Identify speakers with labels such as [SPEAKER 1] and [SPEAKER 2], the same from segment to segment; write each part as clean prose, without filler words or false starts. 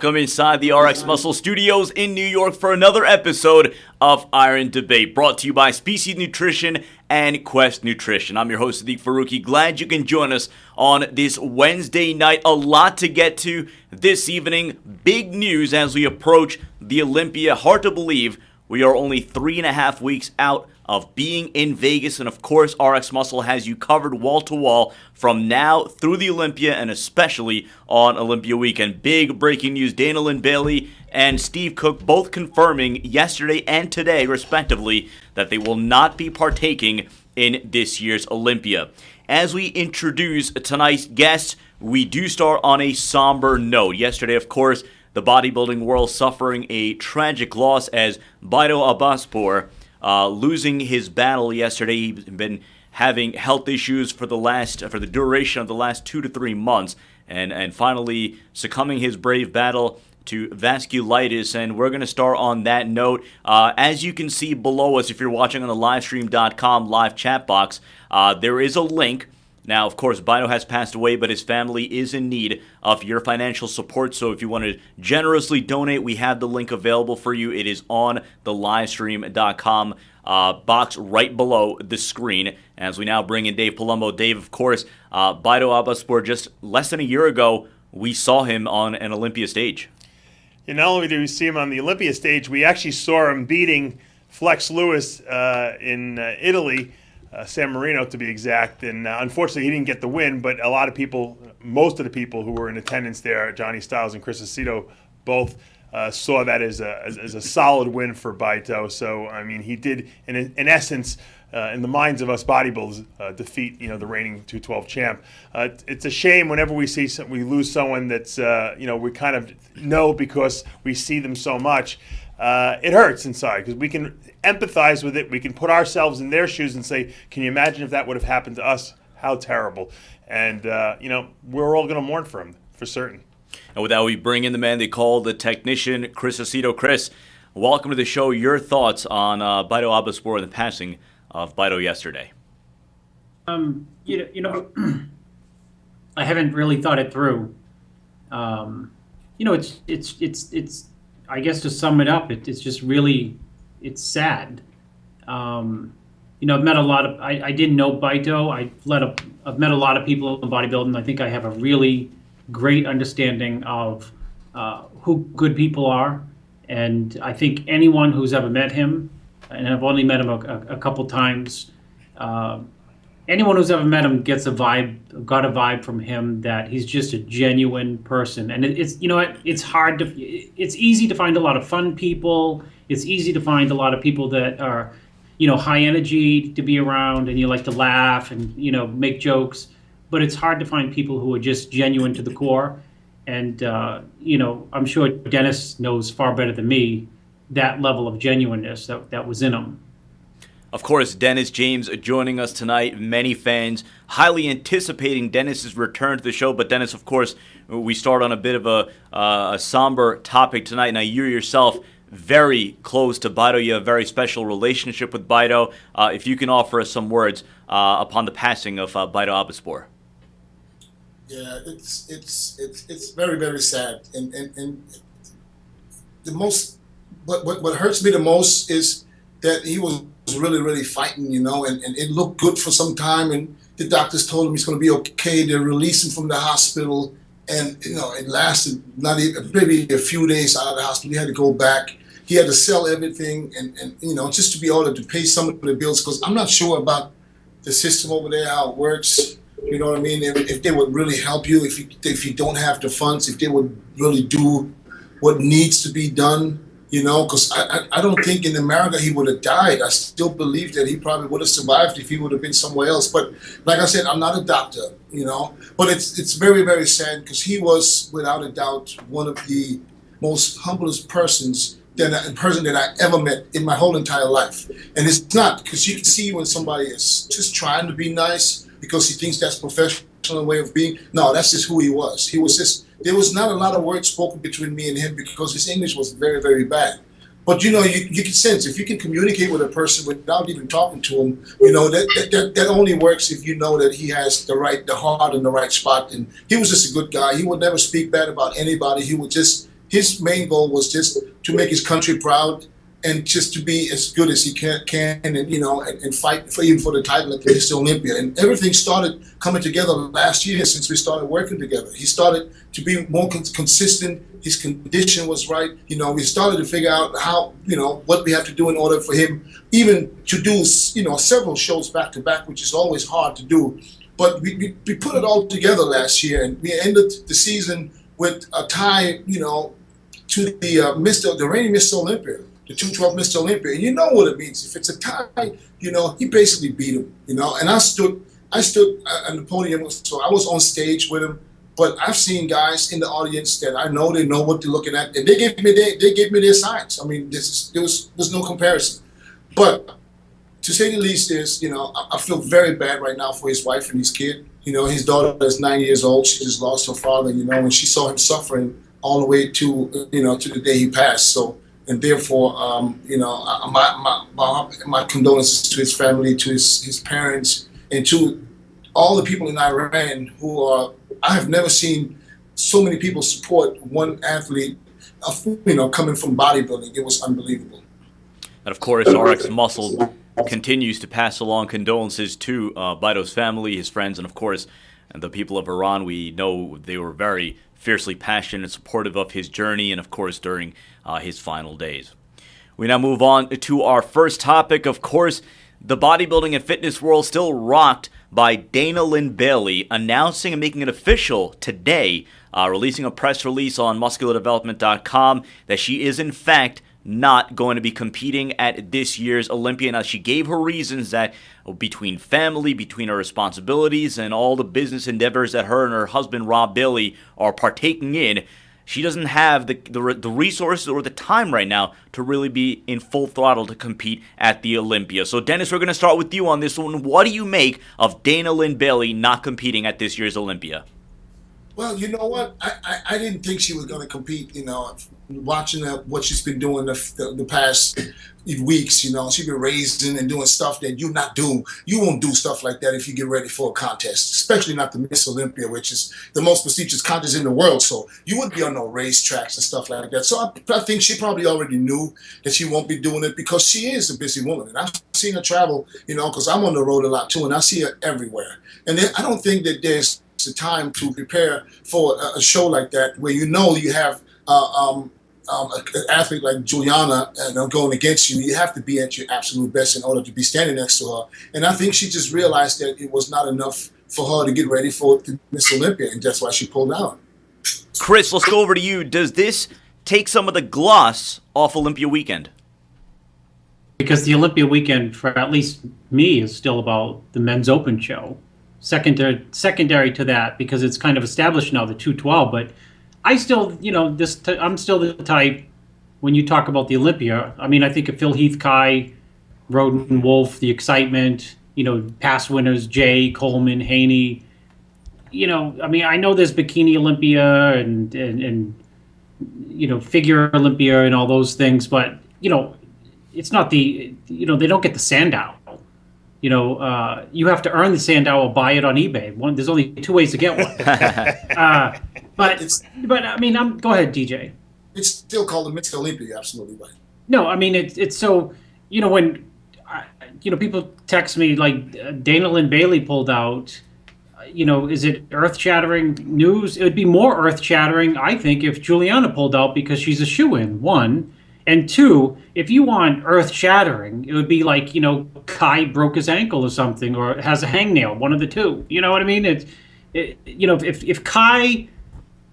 [SPEAKER 1] Welcome inside the RxMuscle studios in New York for another episode of Iron Debate, brought to you by Species Nutrition and Quest Nutrition. I'm your host, Sadiq Faruqi. Glad you can join us on this Wednesday night. A lot to get to this evening. Big news as we approach the Olympia. Hard to believe we are only 3.5 weeks out of being in Vegas, and of course, RxMuscle has you covered wall to wall from now through the Olympia and especially on Olympia weekend. Big breaking news: Dana Lynn Bailey and Steve Cook both confirming yesterday and today, respectively, that they will not be partaking in this year's Olympia. As we introduce tonight's guests, we do start on a somber note. Yesterday, of course, the bodybuilding world suffering a tragic loss as Baito Abaspour, losing his battle yesterday. He's been having health issues for the duration of the last 2 to 3 months, and finally succumbing his brave battle to vasculitis. And we're going to start on that note. As you can see below us, if you're watching on the livestream.com live chat box, there is a link. Now, of course, Baito has passed away, but his family is in need of your financial support. So if you want to generously donate, we have the link available for you. It is on the livestream.com box right below the screen. As we now bring in Dave Palumbo. Dave, of course, Baito Abaspour, just less than a year ago, we saw him on an Olympia stage.
[SPEAKER 2] And not only did we see him on the Olympia stage, we actually saw him beating Flex Lewis in Italy, San Marino to be exact, and unfortunately he didn't get the win, but a lot of people, most of the people who were in attendance there, Johnny Styles and Chris Aceto, both saw that as a solid win for Baito. So, I mean, he did, in essence, in the minds of us bodybuilders, defeat the reigning 212 champ. It's a shame whenever we lose someone that's we kind of know because we see them so much. It hurts inside because we can empathize with it. We can put ourselves in their shoes and say, can you imagine if that would have happened to us? How terrible. And, we're all going to mourn for him, for certain.
[SPEAKER 1] And with that, we bring in the man they call the technician, Chris Aceto. Chris, welcome to the show. Your thoughts on Baito Abaspour and the passing of Baito yesterday.
[SPEAKER 3] I haven't really thought it through. It's I guess to sum it up, it's just really, it's sad. I've met a lot of, I didn't know Baito. I've met a lot of people in bodybuilding. I think I have a really great understanding of who good people are. And I think anyone who's ever met him, and I've only met him a couple times, anyone who's ever met him got a vibe from him that he's just a genuine person. And it's easy to find a lot of fun people. It's easy to find a lot of people that are, high energy to be around, and you like to laugh and, make jokes. But it's hard to find people who are just genuine to the core. And, I'm sure Dennis knows far better than me that level of genuineness that was in him.
[SPEAKER 1] Of course, Dennis James joining us tonight. Many fans highly anticipating Dennis's return to the show. But Dennis, of course, we start on a bit of a somber topic tonight. Now, you yourself very close to Baito. You have a very special relationship with Baito. If you can offer us some words upon the passing of Baito Abaspour.
[SPEAKER 4] Yeah, it's very, very sad. And the most, what hurts me the most is that he was really, really fighting, and it looked good for some time, and the doctors told him he's going to be okay. They released him from the hospital, and it lasted not even maybe a few days out of the hospital. He had to go back. He had to sell everything, and just to be able to pay some of the bills, because I'm not sure about the system over there, how it works. You know what I mean? If they would really help you, if you don't have the funds, if they would really do what needs to be done. Because I don't think in America he would have died. I still believe that he probably would have survived if he would have been somewhere else. But like I said, I'm not a doctor, But it's very, very sad because he was, without a doubt, one of the most humblest person that I ever met in my whole entire life. And it's not, because you can see when somebody is just trying to be nice because he thinks that's professional way of being. No, that's just who he was. He was just, there was not a lot of words spoken between me and him because his English was very, very bad. But you can sense if you can communicate with a person without even talking to him, that only works if you know that he has the heart in the right spot. And he was just a good guy. He would never speak bad about anybody. He would just his main goal was just to make his country proud and just to be as good as he can and and fight for even for the title at Mr. Olympia. And everything started coming together last year since we started working together. He started to be more consistent. His condition was right. We started to figure out how, what we have to do in order for him even to do, several shows back to back, which is always hard to do. But we put it all together last year, and we ended the season with a tie, to the reigning Mr. Olympia, the 212 Mr. Olympia. And you know what it means. If it's a tie, he basically beat him, And I stood on the podium, so I was on stage with him. But I've seen guys in the audience that I know they know what they're looking at, and they gave me their signs. I mean, there's no comparison. But to say the least is, I feel very bad right now for his wife and his kid. His daughter is 9 years old. She just lost her father, and she saw him suffering all the way to the day he passed. So, and therefore, my condolences to his family, to his parents, and to all the people in Iran who are. I have never seen so many people support one athlete, coming from bodybuilding. It was unbelievable.
[SPEAKER 1] And of course, RxMuscle continues to pass along condolences to Baito's family, his friends, and of course, the people of Iran. We know they were very fiercely passionate and supportive of his journey and, of course, during his final days. We now move on to our first topic. Of course, the bodybuilding and fitness world still rocked by Dana Lynn Bailey announcing and making it official today, releasing a press release on musculardevelopment.com that she is, in fact, not going to be competing at this year's Olympia. Now, she gave her reasons that between family, between her responsibilities, and all the business endeavors that her and her husband, Rob Bailey, are partaking in, she doesn't have the resources or the time right now to really be in full throttle to compete at the Olympia. So, Dennis, we're going to start with you on this one. What do you make of Dana Lynn Bailey not competing at this year's Olympia?
[SPEAKER 4] Well, you know what? I didn't think she was going to compete. Watching what she's been doing the past weeks, she's been raising and doing stuff that you not do. You won't do stuff like that if you get ready for a contest, especially not the Miss Olympia, which is the most prestigious contest in the world. So you wouldn't be on no racetracks and stuff like that. So I think she probably already knew that she won't be doing it because she is a busy woman. And I've seen her travel, because I'm on the road a lot too, and I see her everywhere. And I don't think that there's the time to prepare for a show like that where you have an athlete like Juliana going against you. You have to be at your absolute best in order to be standing next to her. And I think she just realized that it was not enough for her to get ready for the Miss Olympia, and that's why she pulled out.
[SPEAKER 1] Chris, let's go over to you. Does this take some of the gloss off Olympia weekend?
[SPEAKER 3] Because the Olympia weekend, for at least me, is still about the men's open show. Secondary to that, because it's kind of established now, the 212, but I still, I'm still the type, when you talk about the Olympia, I mean, I think of Phil Heath, Kai, Roden, Wolf, the excitement, past winners, Jay, Coleman, Haney, I mean, I know there's Bikini Olympia and Figure Olympia and all those things, but, it's not they don't get the Sandow. You have to earn the Sandow or buy it on eBay. There's only two ways to get one. But I mean, go ahead, DJ.
[SPEAKER 4] It's still called the Mr. Olympia. You're absolutely right.
[SPEAKER 3] No, I mean it's so when people text me like Dana Lynn Bailey pulled out. Is it earth-shattering news? It would be more earth-shattering, I think, if Juliana pulled out because she's a shoo-in. One. And two, if you want earth-shattering, it would be like, Kai broke his ankle or something, or has a hangnail, one of the two. You know what I mean? If Kai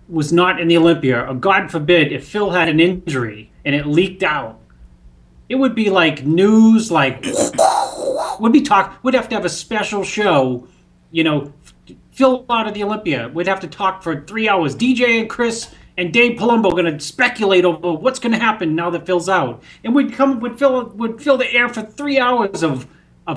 [SPEAKER 3] was not in the Olympia, or God forbid, if Phil had an injury and it leaked out, it would be like news, like, we'd have to have a special show, Phil out of the Olympia. We'd have to talk for 3 hours. DJ and Chris and Dave Palumbo going to speculate over what's going to happen now that Phil's out, and would fill the air for 3 hours of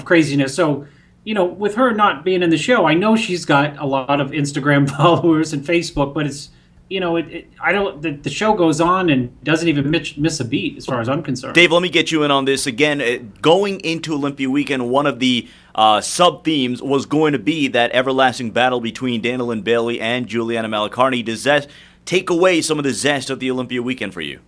[SPEAKER 3] craziness. So, with her not being in the show, I know she's got a lot of Instagram followers and Facebook, but it's the show goes on and doesn't even miss a beat as far as I'm concerned.
[SPEAKER 1] Dave, let me get you in on this again. Going into Olympia weekend, one of the sub themes was going to be that everlasting battle between Dana Lynn Bailey and Juliana Malacarni. Does that take away some of the zest of the Olympia weekend for you?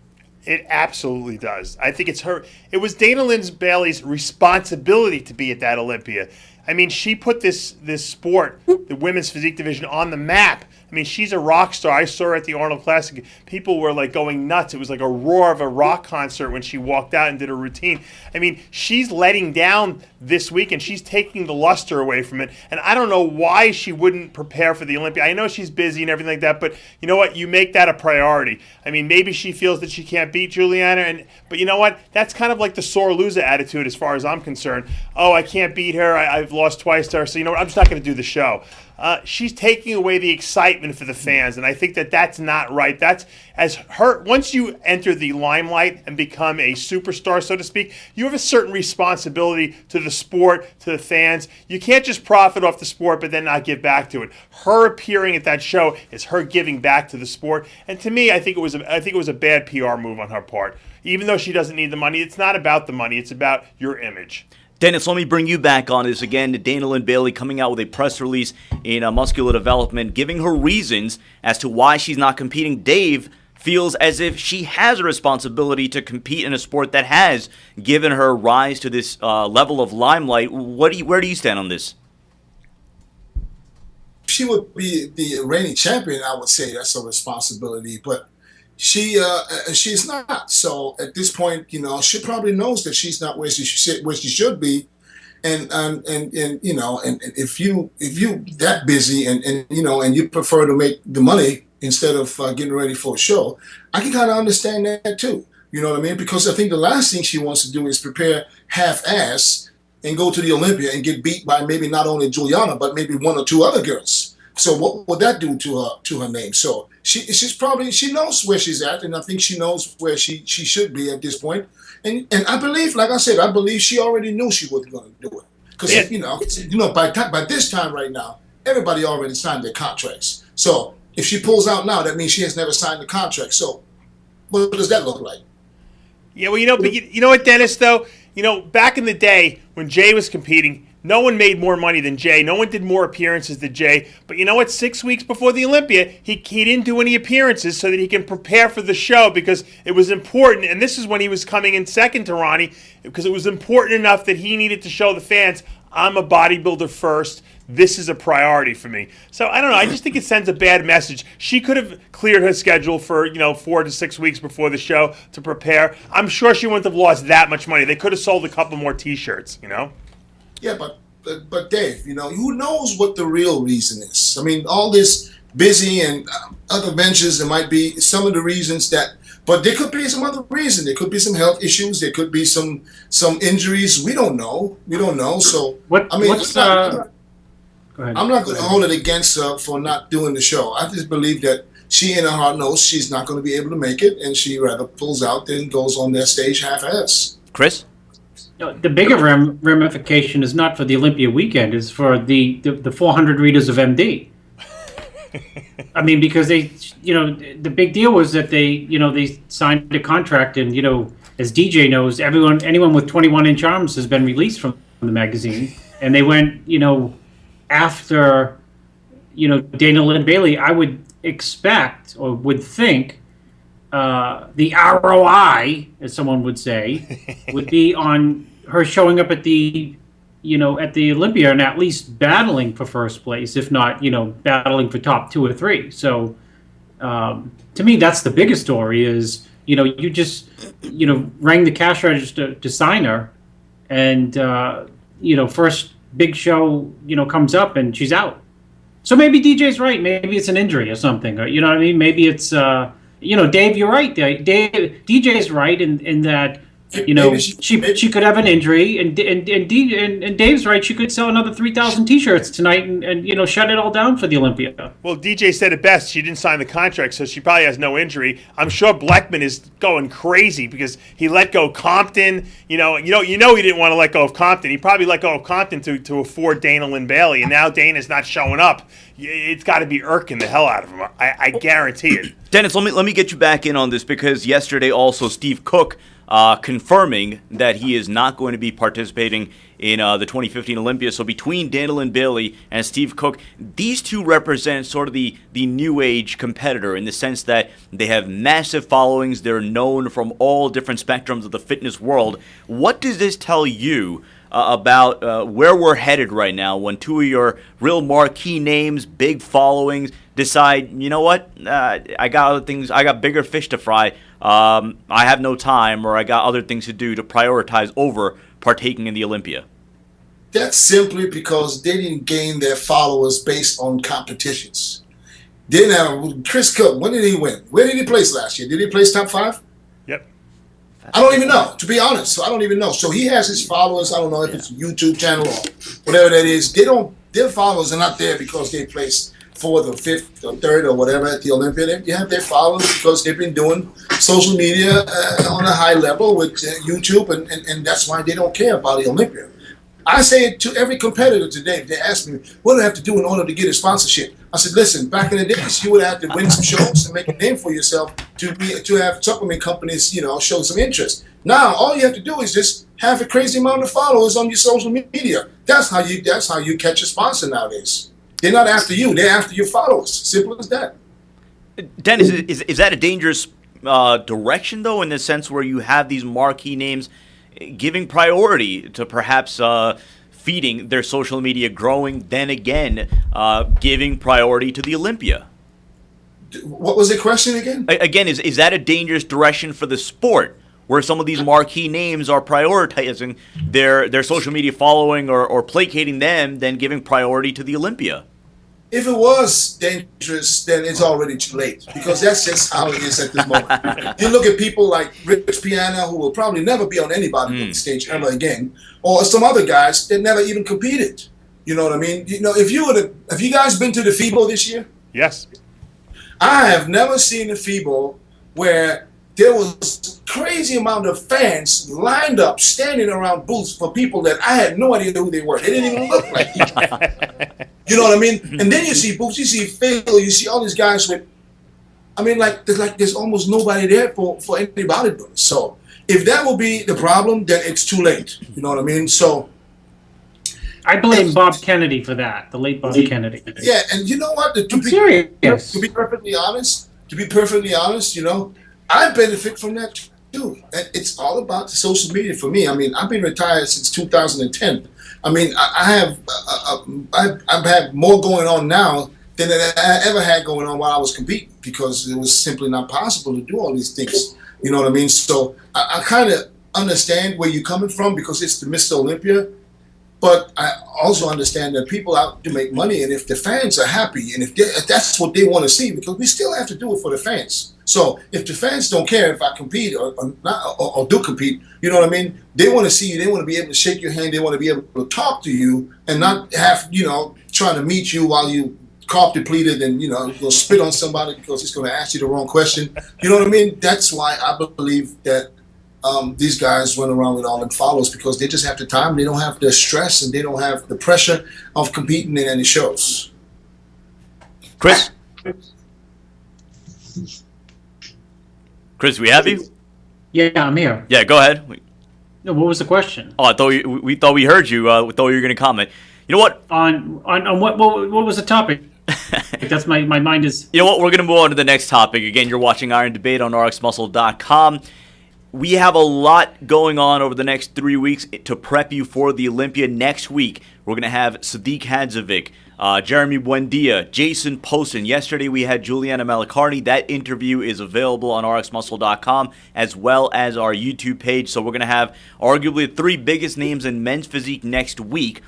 [SPEAKER 2] It absolutely does. I think it was Dana Lynn Bailey's responsibility to be at that Olympia. I mean, she put this sport, the women's physique division, on the map. I mean, she's a rock star. I saw her at the Arnold Classic. People were like going nuts. It was like a roar of a rock concert when she walked out and did her routine. I mean, she's letting down this week, and she's taking the luster away from it. And I don't know why she wouldn't prepare for the Olympia. I know she's busy and everything like that, but you know what? You make that a priority. I mean, maybe she feels that she can't beat Juliana, but you know what? That's kind of like the sore loser attitude as far as I'm concerned. Oh, I can't beat her. I've lost twice to her, so you know what? I'm just not going to do the show. She's taking away the excitement for the fans, and I think that that's not right. That's once you enter the limelight and become a superstar, so to speak, you have a certain responsibility to the sport, to the fans. You can't just profit off the sport but then not give back to it. Her appearing at that show is her giving back to the sport, and to me, I think it was a bad PR move on her part. Even though she doesn't need the money, it's not about the money; it's about your image.
[SPEAKER 1] Dennis, let me bring you back on this again. Dana Lynn Bailey coming out with a press release in Muscular Development, giving her reasons as to why she's not competing. Dave feels as if she has a responsibility to compete in a sport that has given her rise to this level of limelight. Where do you stand on this?
[SPEAKER 4] She would be the reigning champion. I would say that's a responsibility, but she's not. So at this point, you know, she probably knows that she's not where she should be, and you know, and if you that busy and you know, and you prefer to make the money instead of getting ready for a show, I can kind of understand that too. You know what I mean? Because I think the last thing she wants to do is prepare half-ass and go to the Olympia and get beat by maybe not only Juliana but maybe one or two other girls. So what would that do to her name? So she knows where she's at, and I think she knows where she should be at this point. And I believe, like I said, I believe she already knew she wasn't going to do it because you know by this time right now, everybody already signed their contracts. So if she pulls out now, that means she has never signed the contract. So what does that look like?
[SPEAKER 2] Yeah, well, but you know what, Dennis, though? You know, back in the day when Jay was competing, no one made more money than Jay. No one did more appearances than Jay. But you know what? 6 weeks before the Olympia, he didn't do any appearances so that he can prepare for the show because it was important. And this is when he was coming in second to Ronnie because it was important enough that he needed to show the fans, I'm a bodybuilder first. This is a priority for me. So I don't know. I just think it sends a bad message. She could have cleared her schedule for 4 to 6 weeks before the show to prepare. I'm sure she wouldn't have lost that much money. They could have sold a couple more T-shirts, you know?
[SPEAKER 4] Yeah, but Dave, you know, who knows what the real reason is? I mean, all this busy and other ventures, there might be some of the reasons that, but there could be some other reason. There could be some health issues. There could be some injuries. We don't know. So I'm not going to hold it against her for not doing the show. I just believe that she in her heart knows she's not going to be able to make it, and she rather pulls out than goes on that stage half-ass.
[SPEAKER 1] Chris?
[SPEAKER 3] No, the bigger ramification is not for the Olympia weekend; it's for the 400 readers of MD. I mean, because they, the big deal was that they signed a contract, and as DJ knows, anyone with 21-inch arms has been released from the magazine, and they went, after, Dana Lynn Bailey. I would expect or would think the ROI, as someone would say, would be on her showing up at the Olympia and at least battling for first place, if not, battling for top 2 or 3. So to me, that's the biggest story is, you just, rang the cash register to sign her and, first big show, comes up and she's out. So maybe DJ's right. Maybe it's an injury or something. Or, you know what I mean? Maybe it's, Dave, you're right. DJ's right in that, she could have an injury, and Dave's right. She could sell another 3,000 T-shirts tonight and shut it all down for the Olympia.
[SPEAKER 2] Well, DJ said it best. She didn't sign the contract, so she probably has no injury. I'm sure Bleckman is going crazy because he let go Compton. He didn't want to let go of Compton. He probably let go of Compton to afford Dana Lynn Bailey, and now Dana's not showing up. It's got to be irking the hell out of him. I guarantee it.
[SPEAKER 1] Dennis, let me get you back in on this because yesterday also Steve Cook confirming that he is not going to be participating in the 2015 Olympia. So between Daniel Bailey and Steve Cook, these two represent sort of the new age competitor in the sense that they have massive followings. They're known from all different spectrums of the fitness world. What does this tell you about where we're headed right now when two of your real marquee names, big followings, decide, you know what, I got other things, I got bigger fish to fry, I have no time, or I got other things to do to prioritize over partaking in the Olympia?
[SPEAKER 4] That's simply because they didn't gain their followers based on competitions. Then Chris Cook, when did he win? Where did he place last year? Did he place top 5?
[SPEAKER 2] Yep.
[SPEAKER 4] I don't even know, to be honest. So I don't even know. So he has his followers. I don't know if it's a YouTube channel or whatever that is. Their followers are not there because they placed 4th or 5th or 3rd or whatever at the Olympia. They have their followers because they've been doing social media on a high level with YouTube, and that's why they don't care about the Olympia. I say it to every competitor today. They ask me, what do I have to do in order to get a sponsorship? I said, listen, back in the days, you would have to win some shows and make a name for yourself to have supplement companies, show some interest. Now, all you have to do is just have a crazy amount of followers on your social media. That's how you catch a sponsor nowadays. They're not after you. They're after your followers. Simple as that.
[SPEAKER 1] Dennis, is that a dangerous direction, though, in the sense where you have these marquee names giving priority to perhaps feeding their social media growing, then again, giving priority to the Olympia?
[SPEAKER 4] What was the question again?
[SPEAKER 1] Again, is that a dangerous direction for the sport, where some of these marquee names are prioritizing their social media following or placating them, then giving priority to the Olympia?
[SPEAKER 4] If it was dangerous, then it's already too late, because that's just how it is at this moment. You look at people like Rich Piana, who will probably never be on any bodybuilding stage ever again, or some other guys that never even competed. You know what I mean? Have you guys been to the FIBO this year?
[SPEAKER 2] Yes.
[SPEAKER 4] I have never seen a FIBO where there was crazy amount of fans lined up, standing around booths for people that I had no idea who they were. They didn't even look like people. You know what I mean? And then you see booths, you see Phil, you see all these guys with, there's almost nobody there for any bodybuilders. So if that will be the problem, then it's too late. You know what I mean? So
[SPEAKER 3] I blame Bob Kennedy for that, the late Bob Kennedy.
[SPEAKER 4] Yeah, and you know what?
[SPEAKER 3] I'm serious.
[SPEAKER 4] To be perfectly honest, I benefit from that too. And it's all about the social media for me. I've been retired since 2010. I've had more going on now than I ever had going on while I was competing, because it was simply not possible to do all these things. You know what I mean? So I kind of understand where you're coming from, because it's the Mr. Olympia. But I also understand that people out to make money, and if the fans are happy, and if that's what they want to see, because we still have to do it for the fans. So if the fans don't care if I compete or not, or do compete, you know what I mean? They want to see you. They want to be able to shake your hand. They want to be able to talk to you, and not have, trying to meet you while you carb depleted and, go spit on somebody because he's going to ask you the wrong question. You know what I mean? That's why I believe that these guys run around with all them followers, because they just have the time. They don't have the stress, and they don't have the pressure of competing in any shows.
[SPEAKER 1] Chris, we have you?
[SPEAKER 3] Yeah, I'm here.
[SPEAKER 1] Yeah, go ahead.
[SPEAKER 3] No, what was the question?
[SPEAKER 1] Oh, I thought we thought we heard you. We thought you were going to comment. You know what?
[SPEAKER 3] On what was the topic? That's my mind is.
[SPEAKER 1] You know what? We're going to move on to the next topic. Again, you're watching Iron Debate on RxMuscle.com. We have a lot going on over the next 3 weeks to prep you for the Olympia. Next week, we're going to have Sadiq Hadzovic, Jeremy Buendia, Jason Poston. Yesterday, we had Juliana Malacarni. That interview is available on RxMuscle.com as well as our YouTube page. So we're going to have arguably the 3 biggest names in men's physique next week.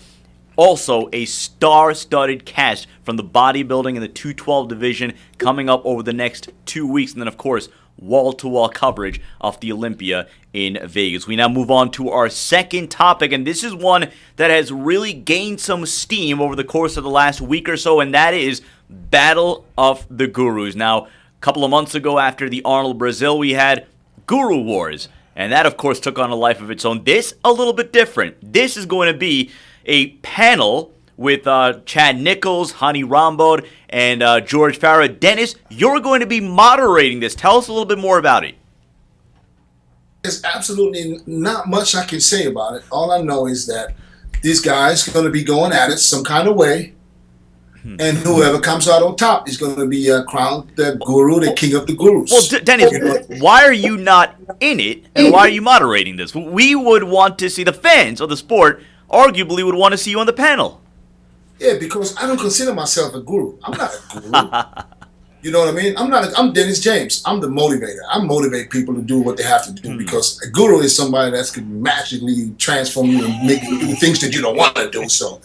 [SPEAKER 1] Also, a star-studded cast from the bodybuilding and the 212 division coming up over the next 2 weeks. And then, of course, wall-to-wall coverage of the Olympia in Vegas. We now move on to our second topic, and this is one that has really gained some steam over the course of the last week or so, and that is Battle of the Gurus. Now, a couple of months ago after the Arnold Brazil, we had Guru Wars, and that, of course, took on a life of its own. This, a little bit different. This is going to be a panel with Chad Nichols, Hani Rambod, and George Farah. Dennis, you're going to be moderating this. Tell us a little bit more about it.
[SPEAKER 4] there's absolutely not much I can say about it. All I know is that these guys are going to be going at it some kind of way, and whoever comes out on top is going to be crowned the guru, the king of the gurus.
[SPEAKER 1] Well, Dennis, why are you not in it, and why are you moderating this? We would want to see, the fans of the sport arguably would want to see you on the panel.
[SPEAKER 4] Yeah, because I don't consider myself a guru. I'm not a guru. You know what I mean? I'm Dennis James. I'm the motivator. I motivate people to do what they have to do, because a guru is somebody that's can magically transform you and make you do things that you don't want to do. So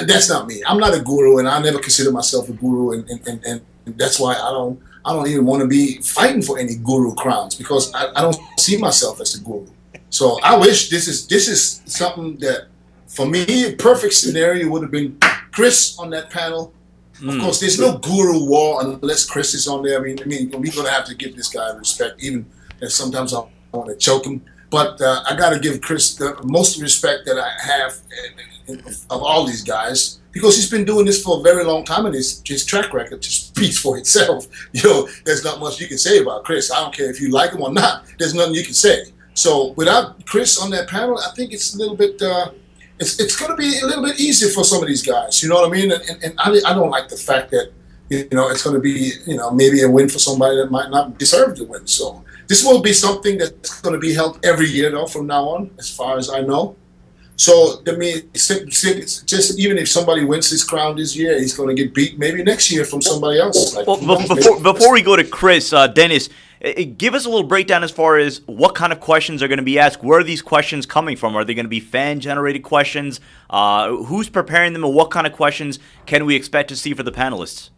[SPEAKER 4] that's not me. I'm not a guru, and I never consider myself a guru, and that's why I don't even want to be fighting for any guru crowns, because I don't see myself as a guru. So I wish this is something that, for me, a perfect scenario would have been Chris on that panel. Of course, there's no guru war unless Chris is on there. I mean, we're going to have to give this guy respect, even if sometimes I want to choke him. But I got to give Chris the most respect that I have of all these guys, because he's been doing this for a very long time, and his track record just speaks for itself. There's not much you can say about Chris. I don't care if you like him or not. There's nothing you can say. So without Chris on that panel, I think it's a little bit... It's going to be a little bit easier for some of these guys, you know what I mean? And I don't like the fact that, it's going to be, maybe a win for somebody that might not deserve to win. So this will be something that's going to be held every year, though, from now on, as far as I know. So, I mean, just even if somebody wins this crown this year, he's going to get beat maybe next year from somebody else.
[SPEAKER 1] Before we go to Chris, Dennis, give us a little breakdown as far as what kind of questions are going to be asked. Where are these questions coming from? Are they going to be fan-generated questions? Who's preparing them, and what kind of questions can we expect to see for the panelists?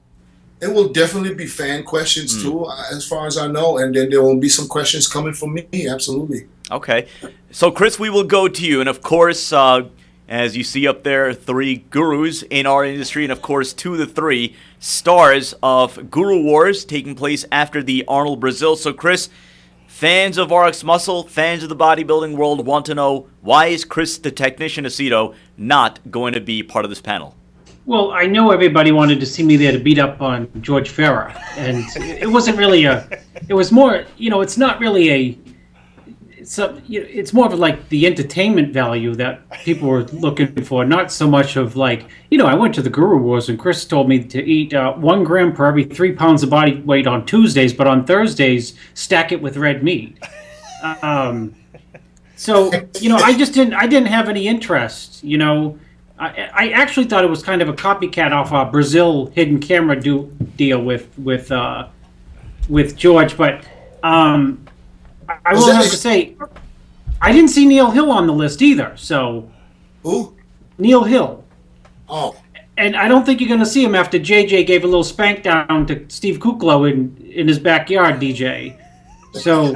[SPEAKER 4] It will definitely be fan questions, too, as far as I know. And then there will be some questions coming from me, absolutely.
[SPEAKER 1] Okay. So, Chris, we will go to you. And, of course, as you see up there, 3 gurus in our industry, and, of course, 2 of the 3 stars of Guru Wars taking place after the Arnold Brazil. So, Chris, fans of RxMuscle, fans of the bodybuilding world want to know, why is Chris the Technician Aceto not going to be part of this panel?
[SPEAKER 3] Well, I know everybody wanted to see me there to beat up on George Farah, and it wasn't really it was more, it's not really it's more of like the entertainment value that people were looking for, not so much of like, I went to the Guru Wars and Chris told me to eat 1 gram per every 3 pounds of body weight on Tuesdays, but on Thursdays, stack it with red meat. So, I didn't have any interest, I actually thought it was kind of a copycat off our Brazil hidden camera deal with George, but I will have to say, I didn't see Neil Hill on the list either. So,
[SPEAKER 4] who?
[SPEAKER 3] Neil Hill.
[SPEAKER 4] Oh.
[SPEAKER 3] And I don't think you're going to see him after JJ gave a little spank down to Steve Kuklo in his backyard, DJ. So,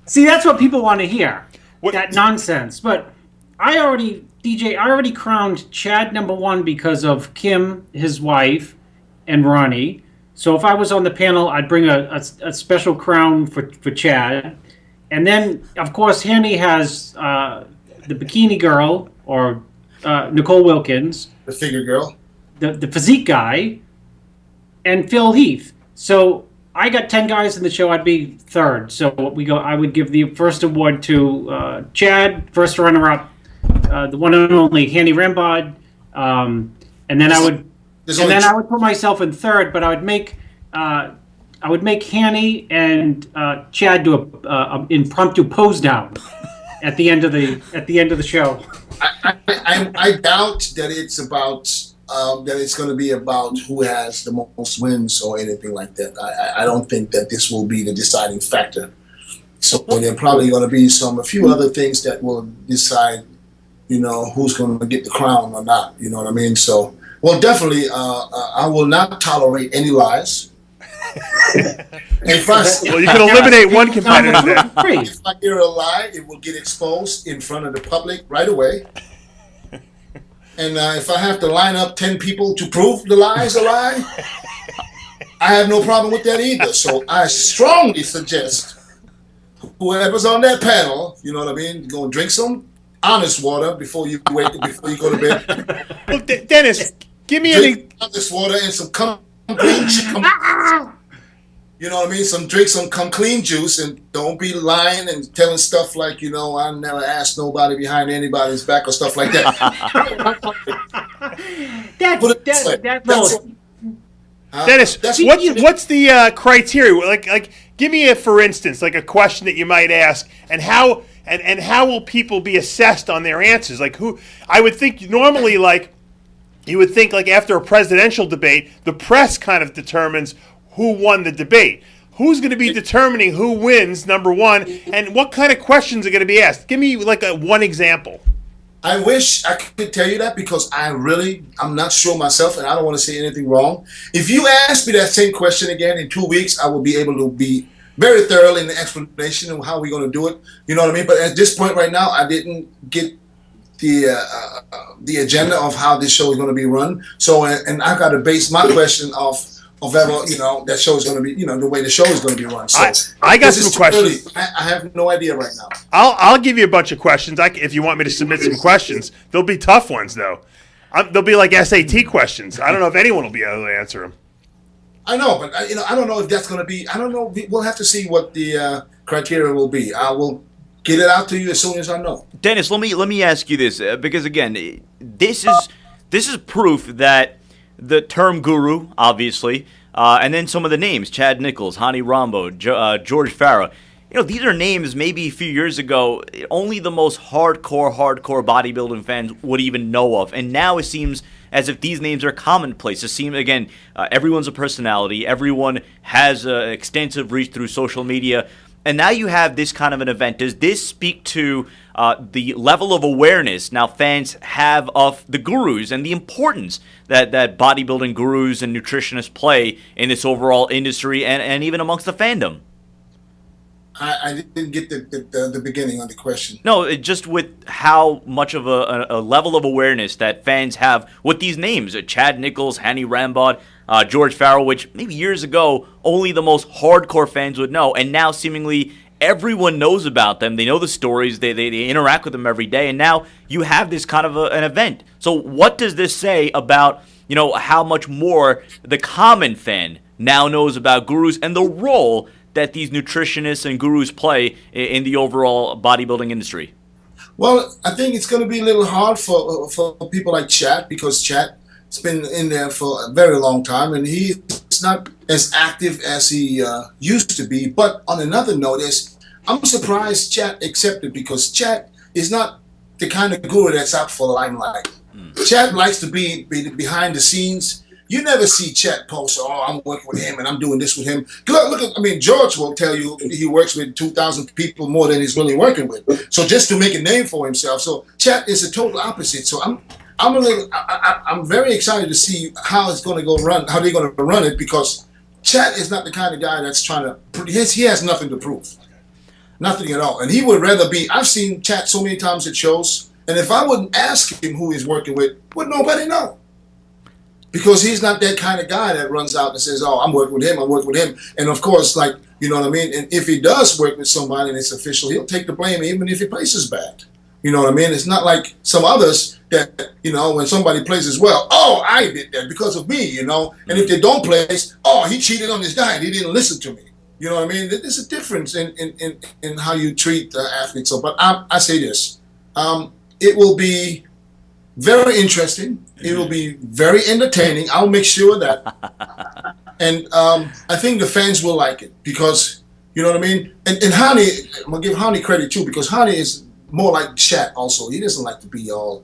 [SPEAKER 3] see, that's what people want to hear. That nonsense. But I already crowned Chad #1 because of Kim, his wife, and Ronnie. So if I was on the panel, I'd bring a special crown for Chad. And then, of course, Hanny has the bikini girl, or Nicole Wilkins.
[SPEAKER 4] The figure girl.
[SPEAKER 3] The physique guy. And Phil Heath. So I got 10 guys in the show. I'd be third. So I would give the first award to Chad, first runner-up, the one and only Hanny Rambod. And then I would put myself in third, but I would make Hanny and Chad do a impromptu pose down at the end of the show.
[SPEAKER 4] I doubt that it's about that it's going to be about who has the most wins or anything like that. I don't think that this will be the deciding factor. So there are probably going to be a few other things that will decide, who's going to get the crown or not. You know what I mean? So. Well, definitely, I will not tolerate any lies.
[SPEAKER 2] Well, you can eliminate one competitor then.
[SPEAKER 4] If I hear a lie, it will get exposed in front of the public right away. And if I have to line up 10 people to prove the lie is a lie, I have no problem with that either. So I strongly suggest whoever's on that panel, you know what I mean, go and drink some honest water before you go to bed.
[SPEAKER 2] Well, Dennis, give me
[SPEAKER 4] honest water and some green chicken. You know what I mean? Drink some come clean juice and don't be lying and telling stuff like, I never asked nobody behind anybody's back or stuff like that.
[SPEAKER 3] That little.
[SPEAKER 2] Dennis,
[SPEAKER 4] That's
[SPEAKER 2] what's the criteria? Like, give me for instance, like a question that you might ask, and how will people be assessed on their answers? Like, who? I would think normally, like, you would think, like, after a presidential debate, the press kind of determines who won the debate. Who's going to be determining who wins, number one, and what kind of questions are going to be asked? Give me like one example.
[SPEAKER 4] I wish I could tell you that because I'm not sure myself and I don't want to say anything wrong. If you ask me that same question again in 2 weeks, I will be able to be very thorough in the explanation of how we're going to do it. You know what I mean? But at this point right now, I didn't get the agenda of how this show is going to be run. So, and I got to base my question off of ever, that show is going to be, the way the show is going to be run. So
[SPEAKER 2] I got some questions.
[SPEAKER 4] I have no idea right now.
[SPEAKER 2] I'll give you a bunch of questions. If you want me to submit some questions, they'll be tough ones though. They'll be like SAT questions. I don't know if anyone will be able to answer them.
[SPEAKER 4] I know, but I don't know if that's going to be. I don't know. We'll have to see what the criteria will be. I will get it out to you as soon as I know.
[SPEAKER 1] Dennis, let me ask you this because again, this is proof that the term guru, obviously, and then some of the names: Chad Nichols, Hani Rambo, George Farah. These are names maybe a few years ago only the most hardcore bodybuilding fans would even know of, and now it seems as if these names are commonplace. It seems, again, everyone's a personality. Everyone has extensive reach through social media. And now you have this kind of an event. Does this speak to the level of awareness now fans have of the gurus and the importance that bodybuilding gurus and nutritionists play in this overall industry and even amongst the fandom?
[SPEAKER 4] I didn't get the beginning of the question.
[SPEAKER 1] No, just with how much of a level of awareness that fans have with these names: Chad Nichols, Hani Rambod, George Farrell, which maybe years ago only the most hardcore fans would know, and now seemingly everyone knows about them. They know the stories. They interact with them every day, and now you have this kind of an event. So what does this say about how much more the common fan now knows about gurus and the role that these nutritionists and gurus play in the overall bodybuilding industry?
[SPEAKER 4] Well, I think it's going to be a little hard for people like Chad because Chad's been in there for a very long time and he's not as active as he used to be. But on another note I'm surprised Chad accepted because Chad is not the kind of guru that's out for the limelight. Chad likes to be behind the scenes. You never see Chet post, I'm working with him and I'm doing this with him. George will tell you he works with 2,000 people more than he's really working with. So just to make a name for himself. So Chet is the total opposite. So I'm very excited to see how it's going to how they're going to run it because Chet is not the kind of guy that's trying to, he has nothing to prove. Nothing at all. And he would rather I've seen Chet so many times at shows, and if I wouldn't ask him who he's working with, would nobody know? Because he's not that kind of guy that runs out and says, I'm working with him. And of course, you know what I mean? And if he does work with somebody and it's official, he'll take the blame even if he places bad. You know what I mean? It's not like some others that, when somebody places well, I did that because of me, And if they don't place, he cheated on this diet. He didn't listen to me. You know what I mean? There's a difference in how you treat athletes. So, but I say this, it will be very interesting. It will be very entertaining. I'll make sure of that. And I think the fans will like it because, you know what I mean? And Hani, I'm going to give Hani credit too because Hani is more like Shaq also. He doesn't like to be all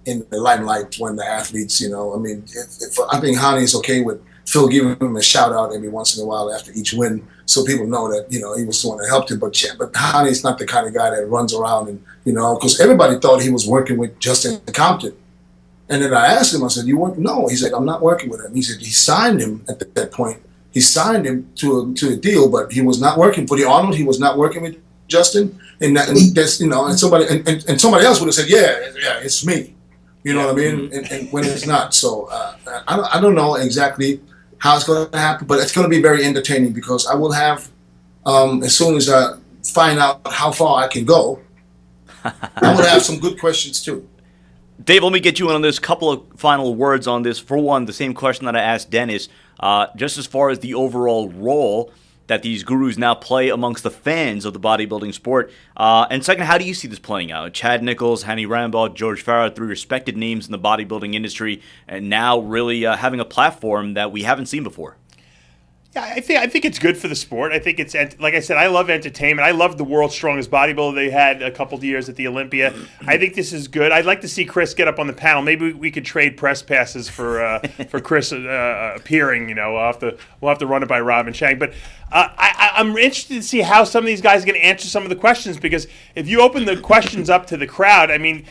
[SPEAKER 4] in the limelight when the athletes, I think Hani is okay with Phil giving him a shout out every once in a while after each win so people know that, he was the one that helped him. But Hani is not the kind of guy that runs around and, because everybody thought he was working with Justin Compton. And then I asked him, I said, you work? No. He said, I'm not working with him. He said, he signed him at that point. He signed him to a deal, but he was not working for the Arnold. He was not working with Justin. And that's, and somebody else would have said, yeah, it's me. You know what I mean? And when it's not. So I don't know exactly how it's going to happen, but it's going to be very entertaining because I will have, as soon as I find out how far I can go, I will have some good questions too.
[SPEAKER 1] Dave, let me get you in on this. Couple of final words on this. For one, the same question that I asked Dennis, just as far as the overall role that these gurus now play amongst the fans of the bodybuilding sport? And second, how do you see this playing out? Chad Nichols, Hani Rambo, George Farah, 3 respected names in the bodybuilding industry, and now really having a platform that we haven't seen before.
[SPEAKER 2] Yeah, I think it's good for the sport. I think it's, like I said, I love entertainment. I love the world's strongest bodybuilder they had a couple of years at the Olympia. I think this is good. I'd like to see Chris get up on the panel. Maybe we could trade press passes for Chris appearing. You know, we'll have to run it by Rob and Shang. But I'm interested to see how some of these guys are going to answer some of the questions, because if you open the questions up to the crowd, I mean,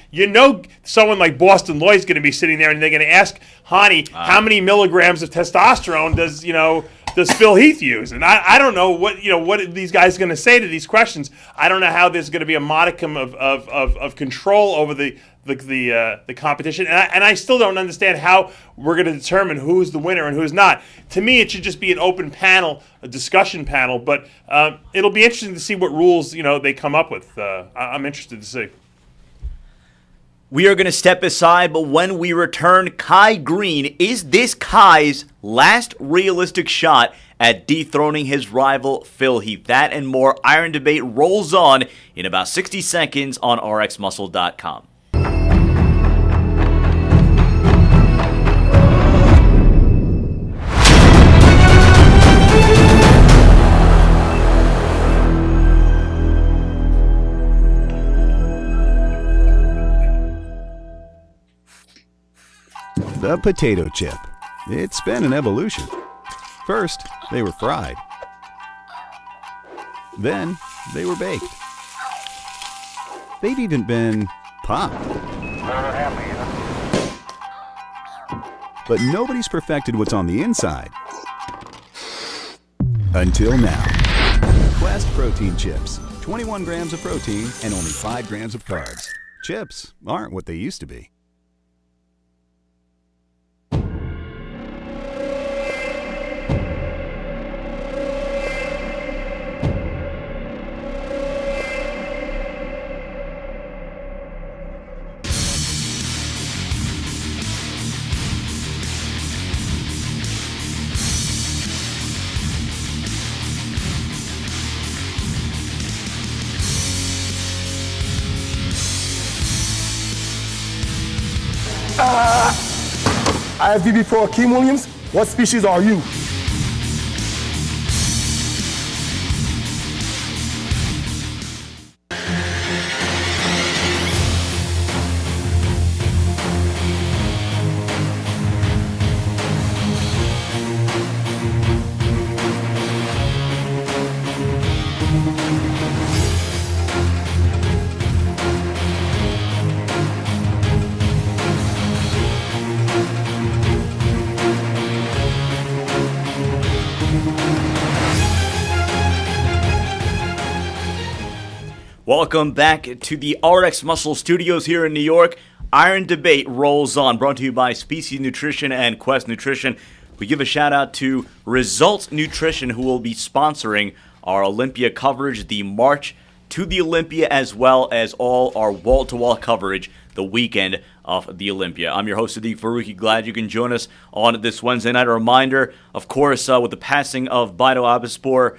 [SPEAKER 2] someone like Boston Lloyd's going to be sitting there and they're going to ask Hani, how many milligrams of testosterone does Phil Heath use? And I don't know what these guys are going to say to these questions. I don't know how there's going to be a modicum of control over the competition, and I still don't understand how we're going to determine who's the winner and who's not. To me, it should just be an open panel, a discussion panel. But it'll be interesting to see what rules they come up with. I'm interested to see.
[SPEAKER 1] We are going to step aside, but when we return, Kai Greene, is this Kai's last realistic shot at dethroning his rival Phil Heath? That and more Iron Debate rolls on in about 60 seconds on RxMuscle.com.
[SPEAKER 5] The potato chip. It's been an evolution. First, they were fried. Then, they were baked. They've even been popped. But nobody's perfected what's on the inside. Until now. Quest protein chips. 21 grams of protein and only 5 grams of carbs. Chips aren't what they used to be.
[SPEAKER 6] IFBB4 Kim Williams, what species are you?
[SPEAKER 1] Welcome back to the RxMuscle studios here in New York. Iron Debate rolls on, brought to you by Species Nutrition and Quest Nutrition. We give a shout out to Results Nutrition, who will be sponsoring our Olympia coverage, the March to the Olympia, as well as all our wall-to-wall coverage the weekend of the Olympia. I'm your host, Sadiq Faruqi. Glad you can join us on this Wednesday night. A reminder, of course, with the passing of Baido Abaspour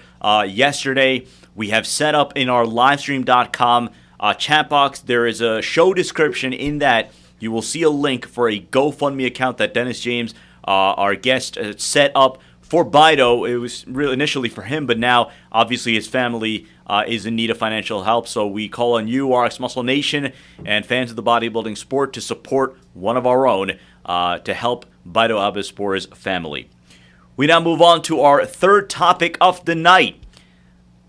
[SPEAKER 1] yesterday, we have set up in our livestream.com chat box. There is a show description. In that, you will see a link for a GoFundMe account that Dennis James, our guest, set up for Baido. It was really initially for him, but now obviously his family is in need of financial help. So we call on you, RxMuscle Nation, and fans of the bodybuilding sport to support one of our own to help Baido Abaspour's family. We now move on to our third topic of the night.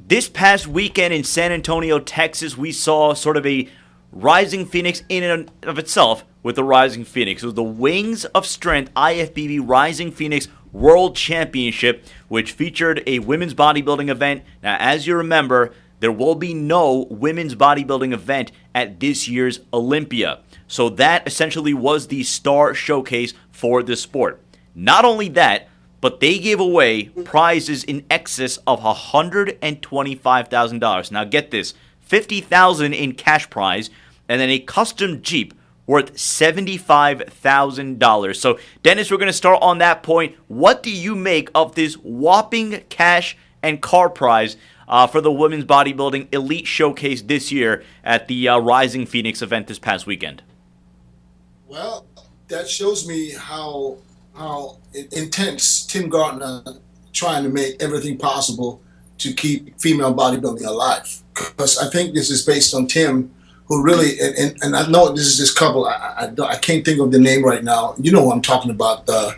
[SPEAKER 1] This past weekend in San Antonio, Texas, we saw sort of a rising phoenix in and of itself with the Rising Phoenix. It was the Wings of Strength IFBB Rising Phoenix World Championship, which featured a women's bodybuilding event. Now, as you remember, there will be no women's bodybuilding event at this year's Olympia. So that essentially was the star showcase for this sport. Not only that, but they gave away prizes in excess of $125,000. Now get this, $50,000 in cash prize, and then a custom Jeep worth $75,000. So, Dennis, we're going to start on that point. What do you make of this whopping cash and car prize for the Women's Bodybuilding Elite Showcase this year at the Rising Phoenix event this past weekend?
[SPEAKER 4] Well, that shows me how intense Tim Gardner trying to make everything possible to keep female bodybuilding alive. Because I think this is based on Tim, who really, and I know this is this couple, I can't think of the name right now. You know who I'm talking about, the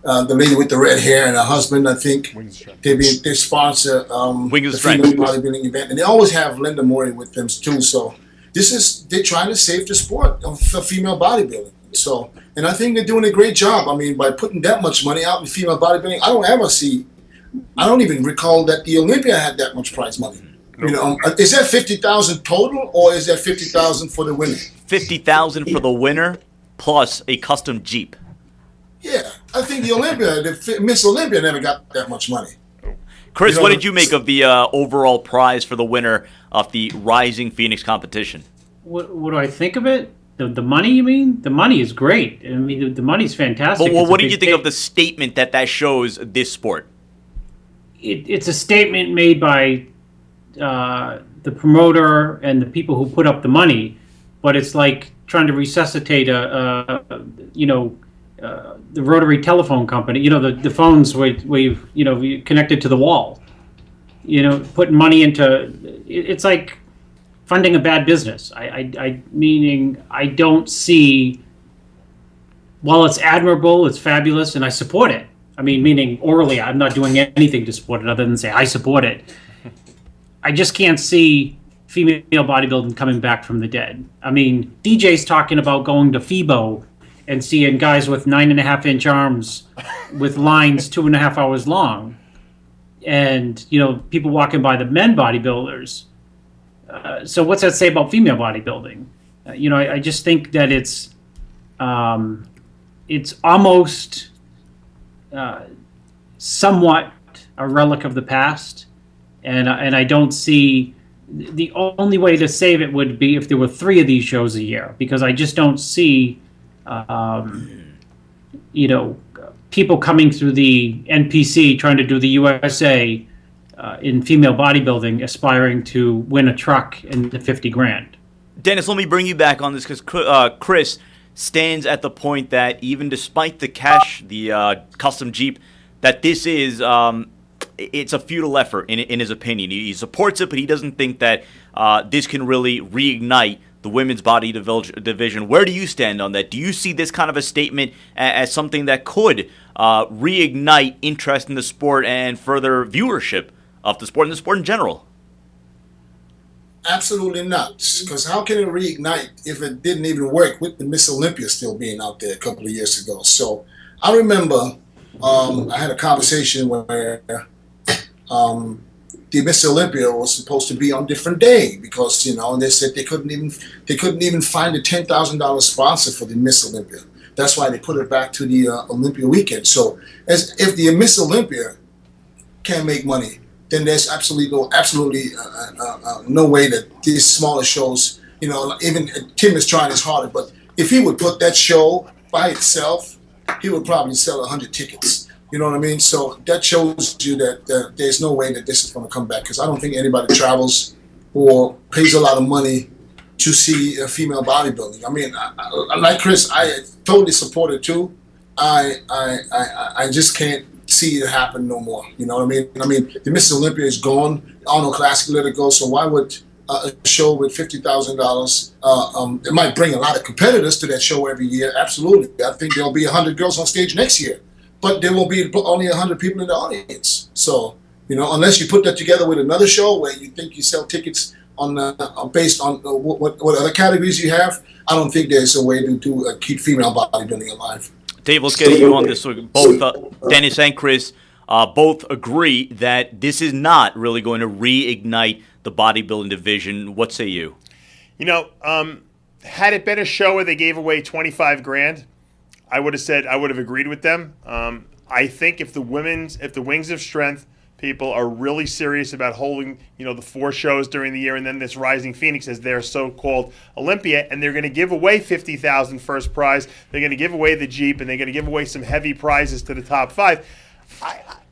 [SPEAKER 4] lady with the red hair and her husband, I think. They sponsor the female bodybuilding event. And they always have Linda Morey with them too. So they're trying to save the sport for female bodybuilding. So, and I think they're doing a great job. I mean, by putting that much money out in female bodybuilding, I don't even recall that the Olympia had that much prize money. You know, is that 50,000 total, or is that 50,000 for the winner?
[SPEAKER 1] 50,000 for the winner, plus a custom Jeep.
[SPEAKER 4] Yeah, I think the Miss Olympia never got that much money.
[SPEAKER 1] Chris, what did you make of the overall prize for the winner of the Rising Phoenix competition?
[SPEAKER 3] What do I think of it? The money, you mean? The money is great. I mean, the money's fantastic.
[SPEAKER 1] But what do you think of the statement that shows this sport?
[SPEAKER 3] It's a statement made by the promoter and the people who put up the money, but it's like trying to resuscitate the rotary telephone company. You know, the phones where you connected to the wall. You know, putting money into it's like funding a bad business. Meaning I don't see. While it's admirable, it's fabulous, and I support it. I mean, meaning orally, I'm not doing anything to support it other than say I support it. I just can't see female bodybuilding coming back from the dead. I mean, DJ's talking about going to FIBO and seeing guys with 9.5-inch arms with lines 2.5 hours long, and people walking by the men bodybuilders. So what's that say about female bodybuilding? I just think that it's almost somewhat a relic of the past, and I don't see the only way to save it would be if there were 3 of these shows a year, because I just don't see people coming through the NPC trying to do the USA in female bodybuilding aspiring to win a truck and the 50 grand.
[SPEAKER 1] Dennis, let me bring you back on this, because Chris stands at the point that even despite the cash, the custom Jeep, that this is it's a futile effort in his opinion. He supports it, but he doesn't think that this can really reignite the women's body division. Where do you stand on that? Do you see this kind of a statement as something that could reignite interest in the sport and further viewership of the sport and the sport in general?
[SPEAKER 4] Absolutely not. Because how can it reignite if it didn't even work with the Miss Olympia still being out there a couple of years ago? So I remember I had a conversation where the Miss Olympia was supposed to be on a different day because they said they couldn't even find a $10,000 sponsor for the Miss Olympia. That's why they put it back to the Olympia weekend. So if the Miss Olympia can't make money, then there's absolutely no way that these smaller shows, even Tim is trying his hardest, but if he would put that show by itself, he would probably sell 100 tickets. You know what I mean? So that shows you that there's no way that this is going to come back, because I don't think anybody travels or pays a lot of money to see a female bodybuilding. I mean, like Chris, I totally support it too. I just can't see it happen no more. You know what I mean? I mean, the Miss Olympia is gone. Arnold Classic let it go. So why would a show with $50,000? It might bring a lot of competitors to that show every year. Absolutely. I think there'll be 100 girls on stage next year, but there will be only 100 people in the audience. So unless you put that together with another show where you think you sell tickets on based on what other categories you have, I don't think there's a way to keep female bodybuilding alive.
[SPEAKER 1] Dave, let's get you on this. Both Dennis and Chris both agree that this is not really going to reignite the bodybuilding division. What say you?
[SPEAKER 2] Had it been a show where they gave away 25 grand, I would have agreed with them. I think if the Wings of Strength people are really serious about holding, the 4 shows during the year and then this Rising Phoenix as their so-called Olympia, and they're going to give away $50,000 first prize, they're going to give away the Jeep, and they're going to give away some heavy prizes to the top 5.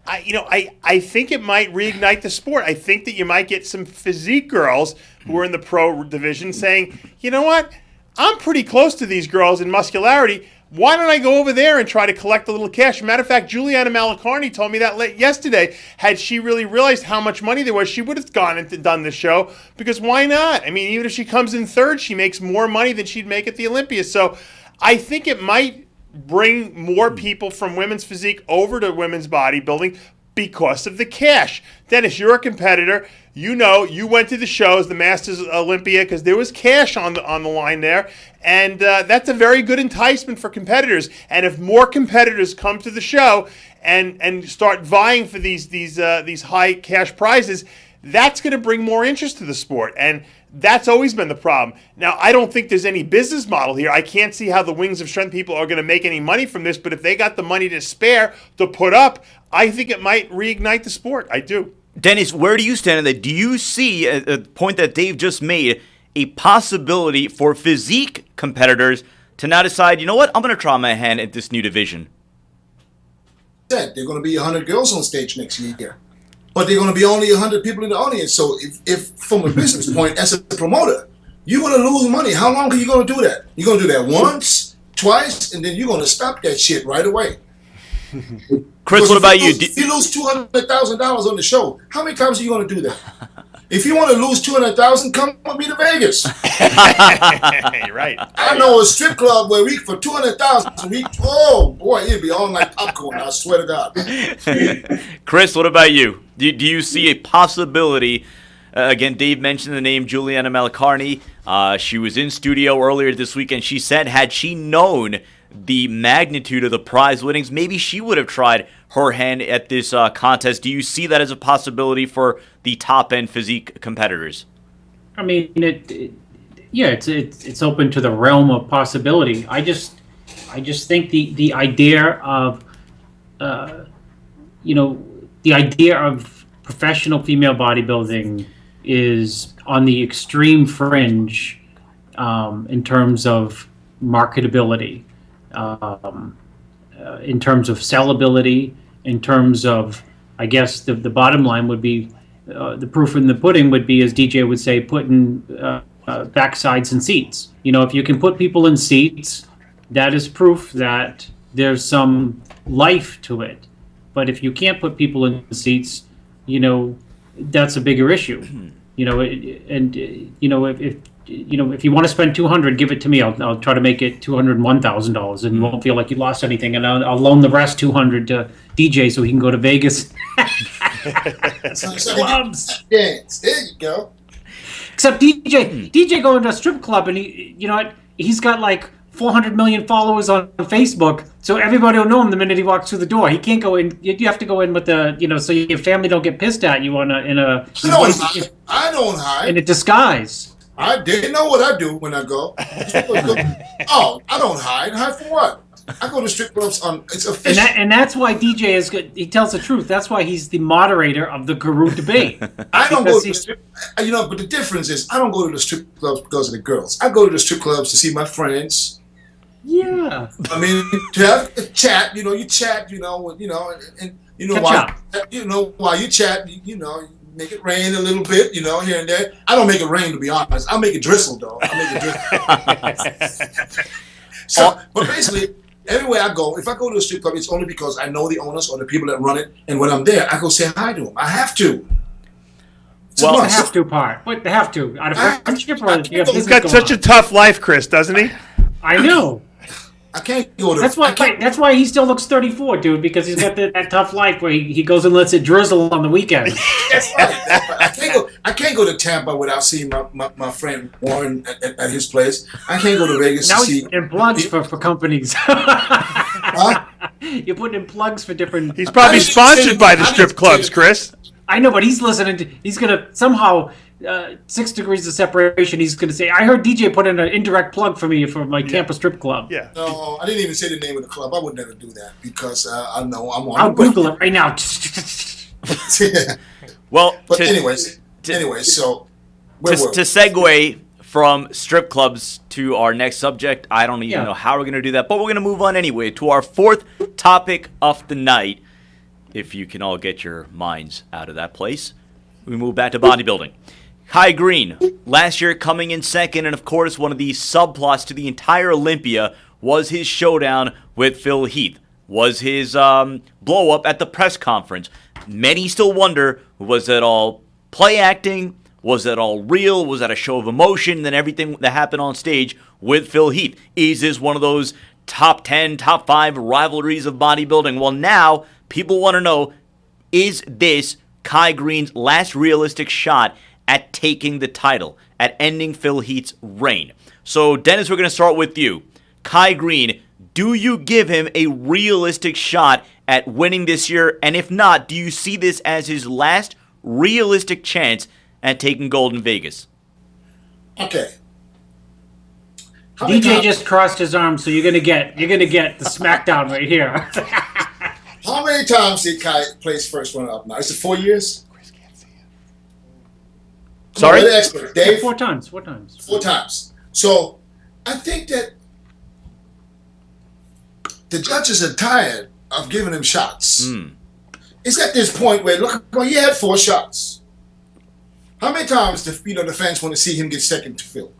[SPEAKER 2] I think it might reignite the sport. I think that you might get some physique girls who are in the pro division saying, you know what, I'm pretty close to these girls in muscularity. Why don't I go over there and try to collect a little cash? Matter of fact, Juliana Malacarni told me that yesterday. Had she really realized how much money there was, she would have gone and done the show, because why not? I mean, even if she comes in third, she makes more money than she'd make at the Olympia. So I think it might bring more people from women's physique over to women's bodybuilding because of the cash. Dennis, you're a competitor. You know, you went to the shows, the Masters Olympia, because there was cash on the line there, and that's a very good enticement for competitors. And if more competitors come to the show and start vying for these high cash prizes, that's going to bring more interest to the sport. And that's always been the problem. Now, I don't think there's any business model here. I can't see how the Wings of Strength people are going to make any money from this, but if they got the money to spare to put up, I think it might reignite the sport. I do.
[SPEAKER 1] Dennis, where do you stand on that? Do you see a point that Dave just made, a possibility for physique competitors to now decide, you know what, I'm going to try my hand at this new division?
[SPEAKER 4] There are going to be 100 girls on stage next year, but they're going to be only 100 people in the audience. So if from a business point, as a promoter, you're going to lose money. How long are you going to do that? You're going to do that once, twice, and then you're going to stop that shit right away.
[SPEAKER 1] Chris, what about you?
[SPEAKER 4] If you lose $200,000 on the show, how many times are you going to do that? If you want to lose $200,000, come with me to Vegas.
[SPEAKER 2] You're right.
[SPEAKER 4] I know a strip club where for $200,000, oh boy, it'd be on like popcorn. I swear to God.
[SPEAKER 1] Chris, what about you? Do you see a possibility? Again, Dave mentioned the name Juliana Malacarni. She was in studio earlier this week, and she said had she known the magnitude of the prize winnings, maybe she would have tried her hand at this contest. Do you see that as a possibility for the top-end physique competitors?
[SPEAKER 3] I mean, it's open to the realm of possibility. I just think the idea of the idea of professional female bodybuilding is on the extreme fringe in terms of marketability. In terms of sellability, in terms of, I guess the bottom line would be, the proof in the pudding would be, as DJ would say, putting backsides in seats. You know, if you can put people in seats, that is proof that there's some life to it. But if you can't put people in seats, you know, that's a bigger issue. You know, if you want to spend $200, give it to me. I'll try to make it $201,000, and you won't feel like you lost anything. And I'll loan the rest $200 to DJ so he can go to Vegas. Clubs.
[SPEAKER 4] Yes, there you go.
[SPEAKER 3] Except DJ going to a strip club, and he's got like 400 million followers on Facebook, so everybody will know him the minute he walks through the door. He can't go in. You have to go in with so your family don't get pissed at you I
[SPEAKER 4] don't hide.
[SPEAKER 3] In a disguise.
[SPEAKER 4] I didn't know what I do when I go. Oh, I don't hide. Hide for what? I go to strip clubs it's official.
[SPEAKER 3] And that's why DJ is good. He tells the truth. That's why he's the moderator of the Guru debate.
[SPEAKER 4] I don't go to the strip, but the difference is I don't go to the strip clubs because of the girls. I go to the strip clubs to see my friends.
[SPEAKER 3] Yeah.
[SPEAKER 4] I mean, to have a chat, you chat, and while you chat, make it rain a little bit, here and there. I don't make it rain, to be honest. I'll make it drizzle, though. So, but basically, everywhere I go, if I go to a strip club, it's only because I know the owners or the people that run it, and when I'm there, I go say hi to them. I have to.
[SPEAKER 3] Well, the have to part. What the have to? Out of friendship,
[SPEAKER 2] he's got such a tough life, Chris, doesn't he?
[SPEAKER 3] I know.
[SPEAKER 4] I can't go to.
[SPEAKER 3] That's why he still looks 34, dude, because he's got that tough life where he goes and lets it drizzle on the weekend.
[SPEAKER 4] That's right. I can't go to Tampa without seeing my friend Warren at his place. I can't go to Vegas
[SPEAKER 3] now
[SPEAKER 4] to see.
[SPEAKER 3] Now you're putting in plugs for companies. Huh? You're putting in plugs for different.
[SPEAKER 2] He's probably sponsored by the strip clubs, Chris.
[SPEAKER 3] I know, but he's listening. He's gonna somehow 6 degrees of separation. He's gonna say, "I heard DJ put in an indirect plug for me for my Tampa strip club."
[SPEAKER 2] Yeah.
[SPEAKER 4] No, I didn't even say the name of the club. I would never do that because I know I'm on.
[SPEAKER 3] I'll Google it right now.
[SPEAKER 4] Yeah.
[SPEAKER 1] Well,
[SPEAKER 4] but anyways, so
[SPEAKER 1] to segue from strip clubs to our next subject, I don't even know how we're going to do that, but we're going to move on anyway to our fourth topic of the night. if you can all get your minds out of that place. We move back to bodybuilding. Kai Greene, last year coming in second, and of course one of the subplots to the entire Olympia was his showdown with Phil Heath, was his blow-up at the press conference. Many still wonder, was that all play acting? Was that all real? Was that a show of emotion? Then everything that happened on stage with Phil Heath. Is this one of those top 10, top 5 rivalries of bodybuilding? Well, now people want to know, is this Kai Greene's last realistic shot at taking the title, at ending Phil Heath's reign? So, Dennis, we're going to start with you. Kai Greene, do you give him a realistic shot at winning this year? And if not, do you see this as his last realistic chance at taking gold in Vegas?
[SPEAKER 4] Okay.
[SPEAKER 3] DJ just crossed his arms, so you're gonna get the smackdown right here.
[SPEAKER 4] How many times did Kai place first runner-up now? Is it 4 years?
[SPEAKER 1] Sorry?
[SPEAKER 4] Come on, expert. Dave?
[SPEAKER 3] Four times.
[SPEAKER 4] 4 times. So I think that the judges are tired of giving him shots. It's at this point where, look, well, he had 4 shots. How many times the fans want to see him get second to Phil?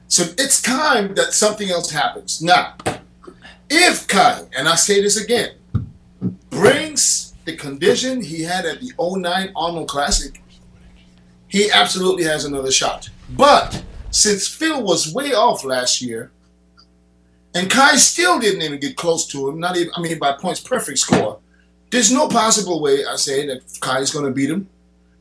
[SPEAKER 4] So it's time that something else happens. Now, if Kai, and I say this again, brings the condition he had at the 09 Arnold Classic, he absolutely has another shot. But since Phil was way off last year, and Kai still didn't even get close to him, not even, by points perfect score, there's no possible way, I say, that Kai is going to beat him,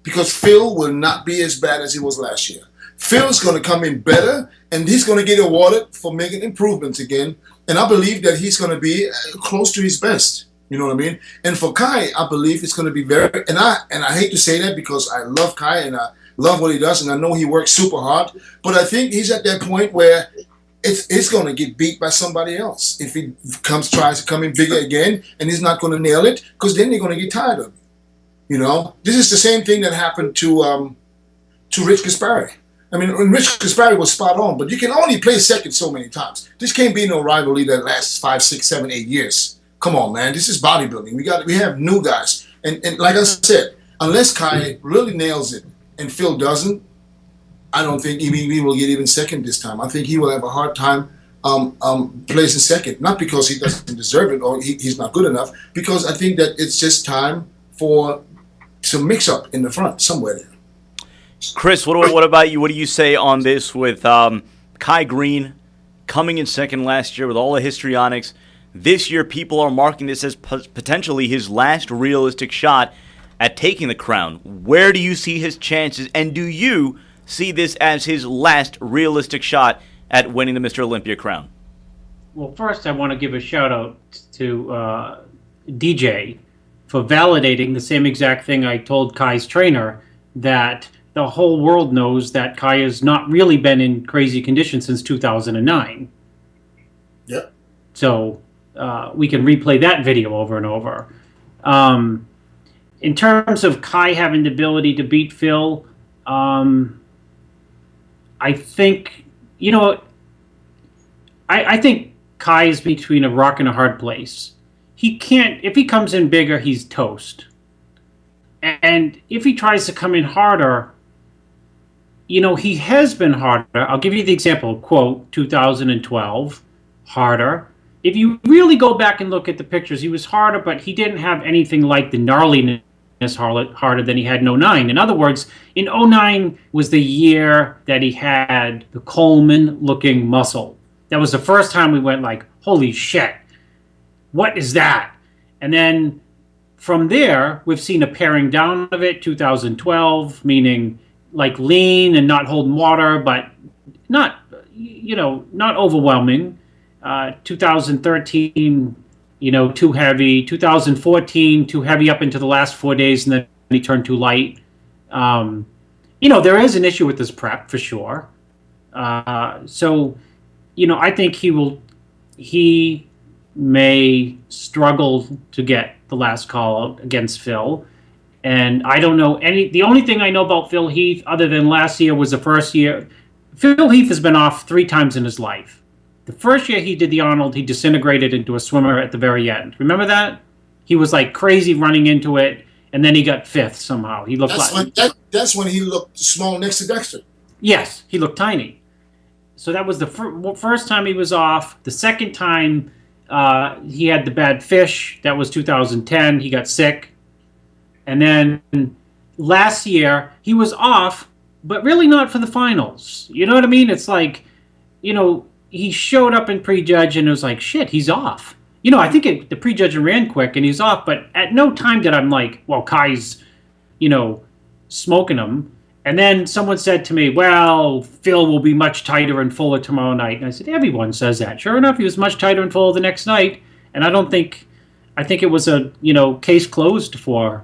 [SPEAKER 4] because Phil will not be as bad as he was last year. Phil's going to come in better, and he's going to get awarded for making improvements again. And I believe that he's going to be close to his best. You know what I mean? And for Kai, I believe it's going to be very. And I hate to say that because I love Kai and I love what he does, and I know he works super hard. But I think he's at that point where it's going to get beat by somebody else if he tries to come in bigger again, and he's not going to nail it, because then they're going to get tired of him. You know, this is the same thing that happened to Rich Gaspari. Rich Gaspari was spot on, but you can only play second so many times. This can't be no rivalry that lasts 5, 6, 7, 8 years. Come on, man. This is bodybuilding. We have new guys, and like I said, unless Kai really nails it and Phil doesn't, I don't think he will get even second this time. I think he will have a hard time placing second, not because he doesn't deserve it or he's not good enough, because I think that it's just time for some mix-up in the front somewhere there.
[SPEAKER 1] Chris, what about you? What do you say on this with Kai Greene coming in second last year with all the histrionics? This year, people are marking this as potentially his last realistic shot at taking the crown. Where do you see his chances, and do you see this as his last realistic shot at winning the Mr. Olympia crown?
[SPEAKER 3] Well, first I want to give a shout-out to DJ for validating the same exact thing I told Kai's trainer, that the whole world knows that Kai has not really been in crazy condition since 2009.
[SPEAKER 4] Yep.
[SPEAKER 3] So we can replay that video over and over. In terms of Kai having the ability to beat Phil, I think, I think Kai is between a rock and a hard place. He can't, if he comes in bigger, he's toast. And if he tries to come in harder, he has been harder. I'll give you the example, quote, 2012, harder. If you really go back and look at the pictures, he was harder, but he didn't have anything like the gnarliness harder than he had in 09. In other words, in 09 was the year that he had the Coleman-looking muscle. That was the first time we went like, holy shit, what is that? And then from there, we've seen a paring down of it, 2012, meaning like lean and not holding water, but not, not overwhelming. 2013, too heavy. 2014, too heavy up into the last 4 days, and then he turned too light. There is an issue with this prep for sure. So, I think he may struggle to get the last call out against Phil. And I don't know the only thing I know about Phil Heath, other than last year, was the first year. Phil Heath has been off 3 times in his life. The first year he did the Arnold, he disintegrated into a swimmer at the very end. Remember that? He was like crazy running into it, and then he got fifth somehow. He looked
[SPEAKER 4] That's when he looked small next to Dexter.
[SPEAKER 3] Yes, he looked tiny. So that was the first time he was off. The second time he had the bad fish. That was 2010. He got sick. And then last year he was off, but really not for the finals. You know what I mean? It's like, he showed up in prejudge and it was like, shit, he's off. I think the prejudge ran quick and he's off, but at no time did I'm like, well, Kai's, smoking him. And then someone said to me, well, Phil will be much tighter and fuller tomorrow night. And I said, everyone says that. Sure enough, he was much tighter and fuller the next night. And I think it was a, case closed for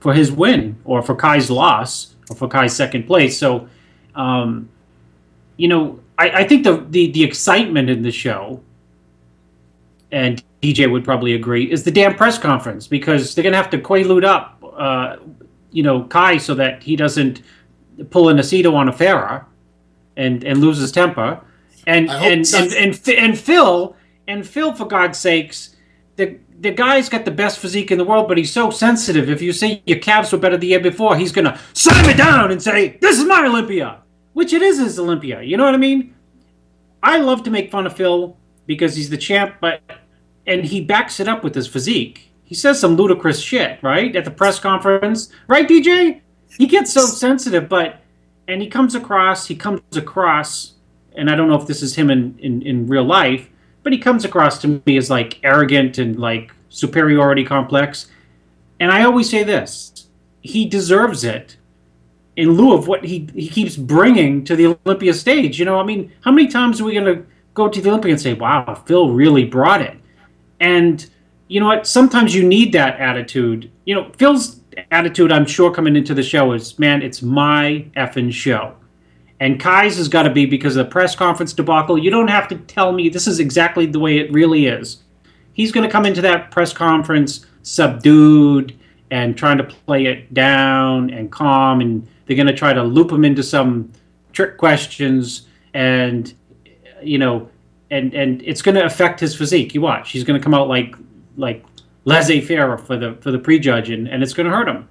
[SPEAKER 3] his win or for Kai's loss or for Kai's second place. So, I think the excitement in the show, and DJ would probably agree, is the damn press conference, because they're going to have to quaalude up, Kai, so that he doesn't pull an Aceto on a Farah and lose his temper. And Phil, for God's sakes, the guy's got the best physique in the world, but he's so sensitive. If you say your calves were better the year before, he's going to slam it down and say, this is my Olympia, which it is his Olympia. You know what I mean? I love to make fun of Phil because he's the champ, and he backs it up with his physique. He says some ludicrous shit, right, at the press conference. Right, DJ? He gets so sensitive, and he comes across, and I don't know if this is him in real life, but he comes across to me as like arrogant and like superiority complex. And I always say this, he deserves it in lieu of what he keeps bringing to the Olympia stage. How many times are we going to go to the Olympia and say, wow, Phil really brought it? And you know what? Sometimes you need that attitude. Phil's attitude, I'm sure, coming into the show is, man, it's my effing show. And Kai's has got to be, because of the press conference debacle, you don't have to tell me this is exactly the way it really is. He's going to come into that press conference subdued and trying to play it down and calm, and they're going to try to loop him into some trick questions, and and it's going to affect his physique. You watch. He's going to come out like laissez-faire for the prejudge, and it's going to hurt him.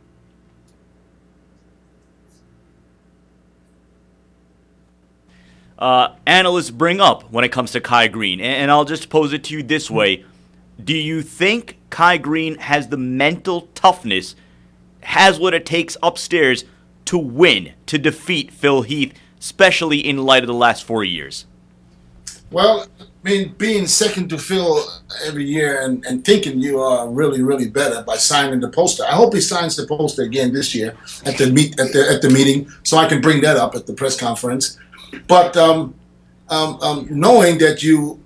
[SPEAKER 1] Analysts bring up when it comes to Kai Greene, and I'll just pose it to you this way. Do you think Kai Greene has the mental toughness, has what it takes upstairs to win, to defeat Phil Heath, especially in light of the last 4 years?
[SPEAKER 4] Well, being second to Phil every year and thinking you are really, really better by signing the poster. I hope he signs the poster again this year at the meeting, so I can bring that up at the press conference. But knowing that you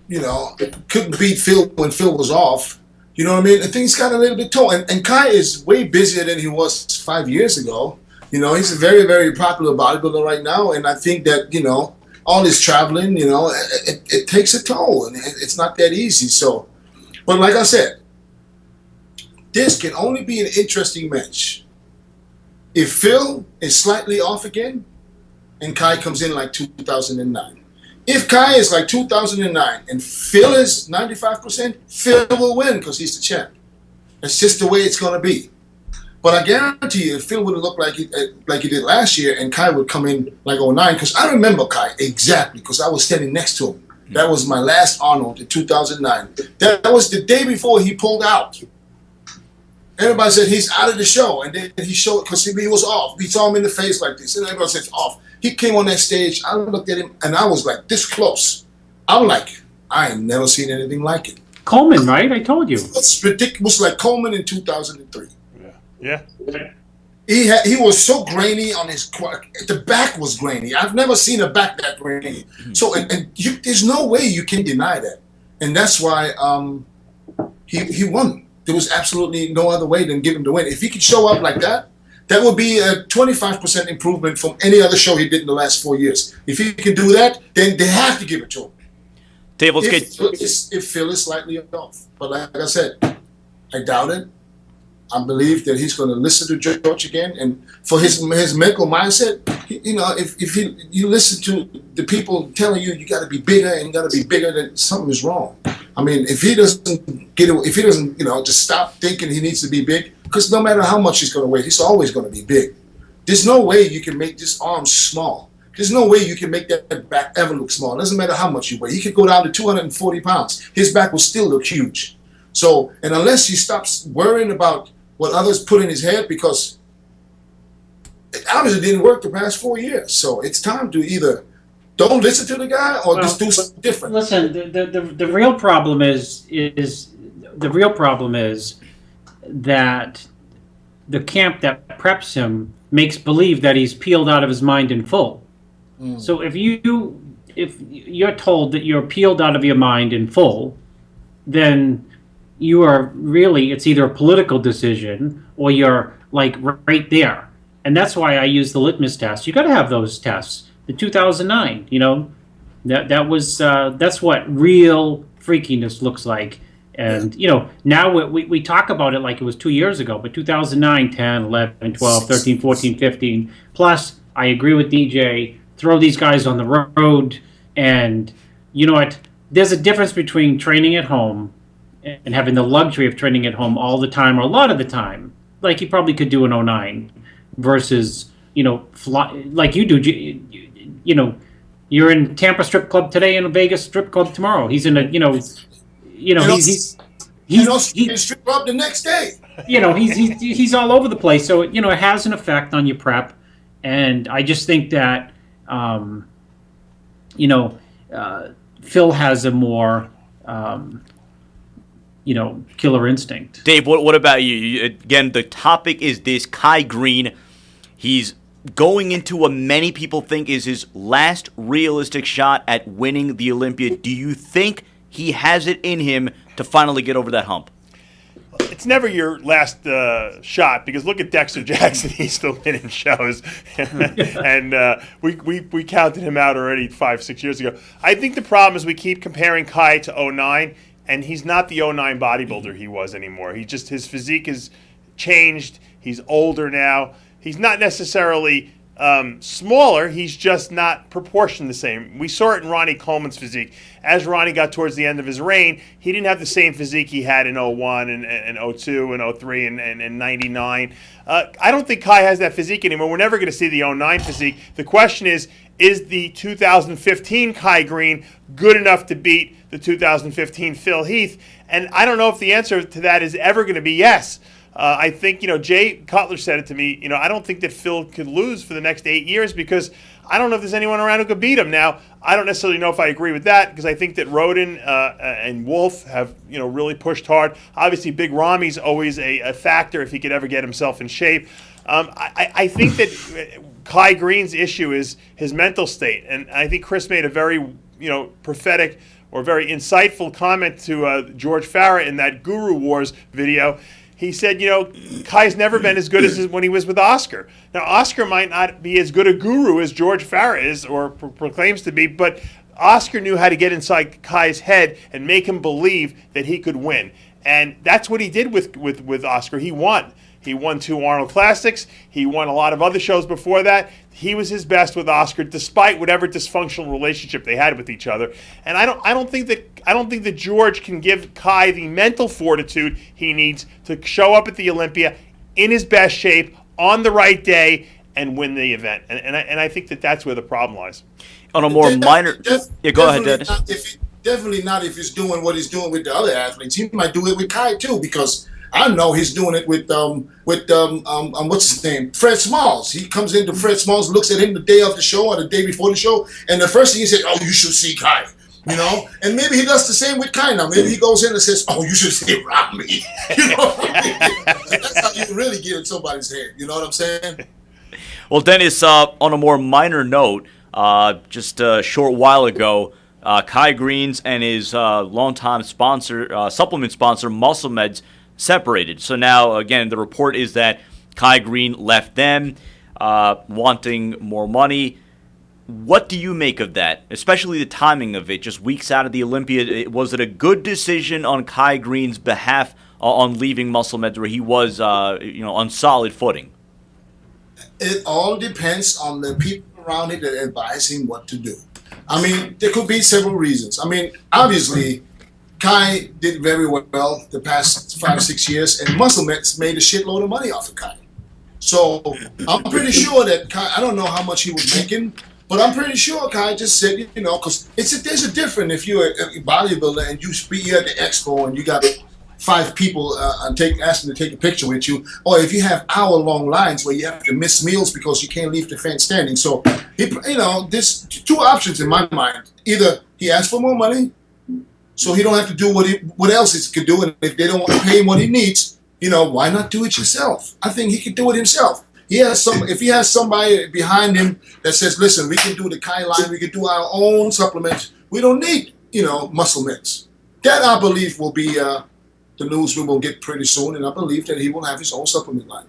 [SPEAKER 4] couldn't beat Phil when Phil was off, things got a little bit tough. And Kai is way busier than he was 5 years ago. He's a very, very popular bodybuilder right now, and I think that all this traveling, it takes a toll, and it's not that easy. So, but like I said, this can only be an interesting match if Phil is slightly off again and Kai comes in like 2009. If Kai is like 2009 and Phil is 95%, Phil will win because he's the champ. It's just the way it's going to be. But I guarantee you, if Phil would have looked like he did last year, and Kai would come in like 09, because I remember Kai exactly, because I was standing next to him. That was my last Arnold in 2009. That was the day before he pulled out. Everybody said he's out of the show, and then he showed, because he was off. We saw him in the face like this, and everybody said off. He came on that stage, I looked at him, and I was like this close. I'm like, I ain't never seen anything like it.
[SPEAKER 3] Coleman, right? I told you.
[SPEAKER 4] It's ridiculous, like Coleman in 2003.
[SPEAKER 2] Yeah.
[SPEAKER 4] He was so grainy on his, the back was grainy. I've never seen a back that grainy. So there's no way you can deny that, and that's why he won. There was absolutely no other way than give him the win. If he could show up like that, that would be a 25% improvement from any other show he did in the last 4 years. If he can do that, then they have to give it to him.
[SPEAKER 1] If
[SPEAKER 4] Phil is slightly off, but like I said, I doubt it. I believe that he's going to listen to George again, and for his mental mindset, if you listen to the people telling you got to be bigger and you got to be bigger, then something is wrong. I mean, if he doesn't just stop thinking he needs to be big, because no matter how much he's going to weigh, he's always going to be big. There's no way you can make this arm small. There's no way you can make that back ever look small. It doesn't matter how much you weigh. He could go down to 240 pounds. His back will still look huge. So, and unless he stops worrying about what others put in his head, because it obviously didn't work the past 4 years. So it's time to either don't listen to the guy or just do something different.
[SPEAKER 3] Listen, the real problem is that the camp that preps him makes believe that he's peeled out of his mind in full. So if you're told that you're peeled out of your mind in full, then you are really, it's either a political decision or you're like right there. And that's why I use the litmus test. You got to have those tests. The 2009, that's what real freakiness looks like. And, now we talk about it like it was 2 years ago, but 2009, 10, 11, 12, 13, 14, 15. Plus, I agree with DJ, throw these guys on the road. And you know what? There's a difference between training at home and having the luxury of training at home all the time or a lot of the time, like you probably could do in 09, versus, like you do, you're in Tampa strip club today and a Vegas strip club tomorrow. He's in a,
[SPEAKER 4] he's strip club the next day.
[SPEAKER 3] He's all over the place. So, it has an effect on your prep. And I just think that, Phil has a more, killer instinct.
[SPEAKER 1] Dave, what about you? Again, the topic is this Kai Greene. He's going into what many people think is his last realistic shot at winning the Olympia. Do you think he has it in him to finally get over that hump?
[SPEAKER 2] It's never your last shot, because look at Dexter Jackson. He's still winning shows. And we counted him out already 5-6 years ago. I think the problem is we keep comparing Kai to 09, and he's not the 09 bodybuilder he was anymore. His physique has changed. He's older now. He's not necessarily smaller. He's just not proportioned the same. We saw it in Ronnie Coleman's physique. As Ronnie got towards the end of his reign, he didn't have the same physique he had in 01 and 02 and 03 and 99. I don't think Kai has that physique anymore. We're never going to see the 09 physique. The question is the 2015 Kai Greene good enough to beat the 2015 Phil Heath? And I don't know if the answer to that is ever going to be yes. I think, Jay Cutler said it to me, I don't think that Phil could lose for the next 8 years, because I don't know if there's anyone around who could beat him. Now, I don't necessarily know if I agree with that, because I think that Roden and Wolf have, really pushed hard. Obviously, Big Rami's always a factor if he could ever get himself in shape. I think that Kai Greene's issue is his mental state. And I think Chris made a very, prophetic or very insightful comment to George Farah in that Guru Wars video. He said, Kai's never been as good as when he was with Oscar. Now, Oscar might not be as good a guru as George Farah is or proclaims to be, but Oscar knew how to get inside Kai's head and make him believe that he could win. And that's what he did with Oscar. He won. He won 2 Arnold Classics. He won a lot of other shows before that. He was his best with Oscar, despite whatever dysfunctional relationship they had with each other. And I don't think that George can give Kai the mental fortitude he needs to show up at the Olympia in his best shape on the right day and win the event. And I think that that's where the problem lies.
[SPEAKER 1] On a more minor, go ahead, Dennis.
[SPEAKER 4] Definitely not if he's doing what he's doing with the other athletes. He might do it with Kai too, because I know he's doing it with what's his name, Fred Smalls. He comes into Fred Smalls, looks at him the day of the show or the day before the show, and the first thing he said, "Oh, you should see Kai." And maybe he does the same with Kai now. Maybe he goes in and says, "Oh, you should see Rami." That's how you really get in somebody's head. You know what I'm saying?
[SPEAKER 1] Well, Dennis, on a more minor note, just a short while ago, Kai Greene's and his longtime sponsor, supplement sponsor, Muscle Meds, separated. So now, again, the report is that Kai Greene left them, wanting more money. What do you make of that, especially the timing of it, just weeks out of the Olympia? Was it a good decision on Kai Greene's behalf on leaving Muscle Meds where he was, on solid footing?
[SPEAKER 4] It all depends on the people around it that advise him what to do. I mean, there could be several reasons. I mean, obviously, Kai did very well the past 5-6 years, and Muscle Meds made a shitload of money off of Kai. So I'm pretty sure that Kai, I don't know how much he was making, but I'm pretty sure Kai just said, because there's a difference if you're a bodybuilder and you're at the expo and you got 5 people ask them to take a picture with you, or if you have hour-long lines where you have to miss meals because you can't leave the fence standing. So, there's 2 options in my mind. Either he asks for more money, so he don't have to do what else he could do, and if they don't want to pay him what he needs, why not do it yourself? I think he could do it himself. If he has somebody behind him that says, listen, we can do the Kai line, we can do our own supplements, we don't need, Muscle Meds. That, I believe, will be the news we will get pretty soon, and I believe that he will have his own supplement line.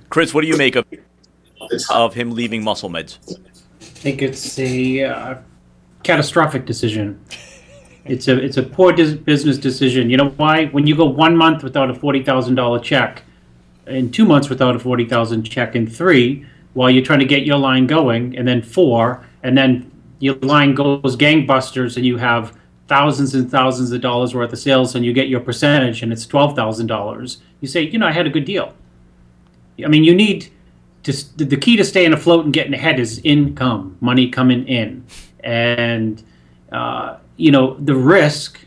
[SPEAKER 1] Chris, what do you make of him leaving Muscle Meds?
[SPEAKER 3] I think it's a catastrophic decision. It's a poor business decision. You know why? When you go 1 month without a $40,000 check, in 2 months without a $40,000 check, in 3, while you're trying to get your line going, and then 4, and then your line goes gangbusters, and you have thousands and thousands of dollars worth of sales, and you get your percentage, and it's $12,000. You say, I had a good deal. I mean, you need the key to staying afloat and getting ahead is income, money coming in, and the risk,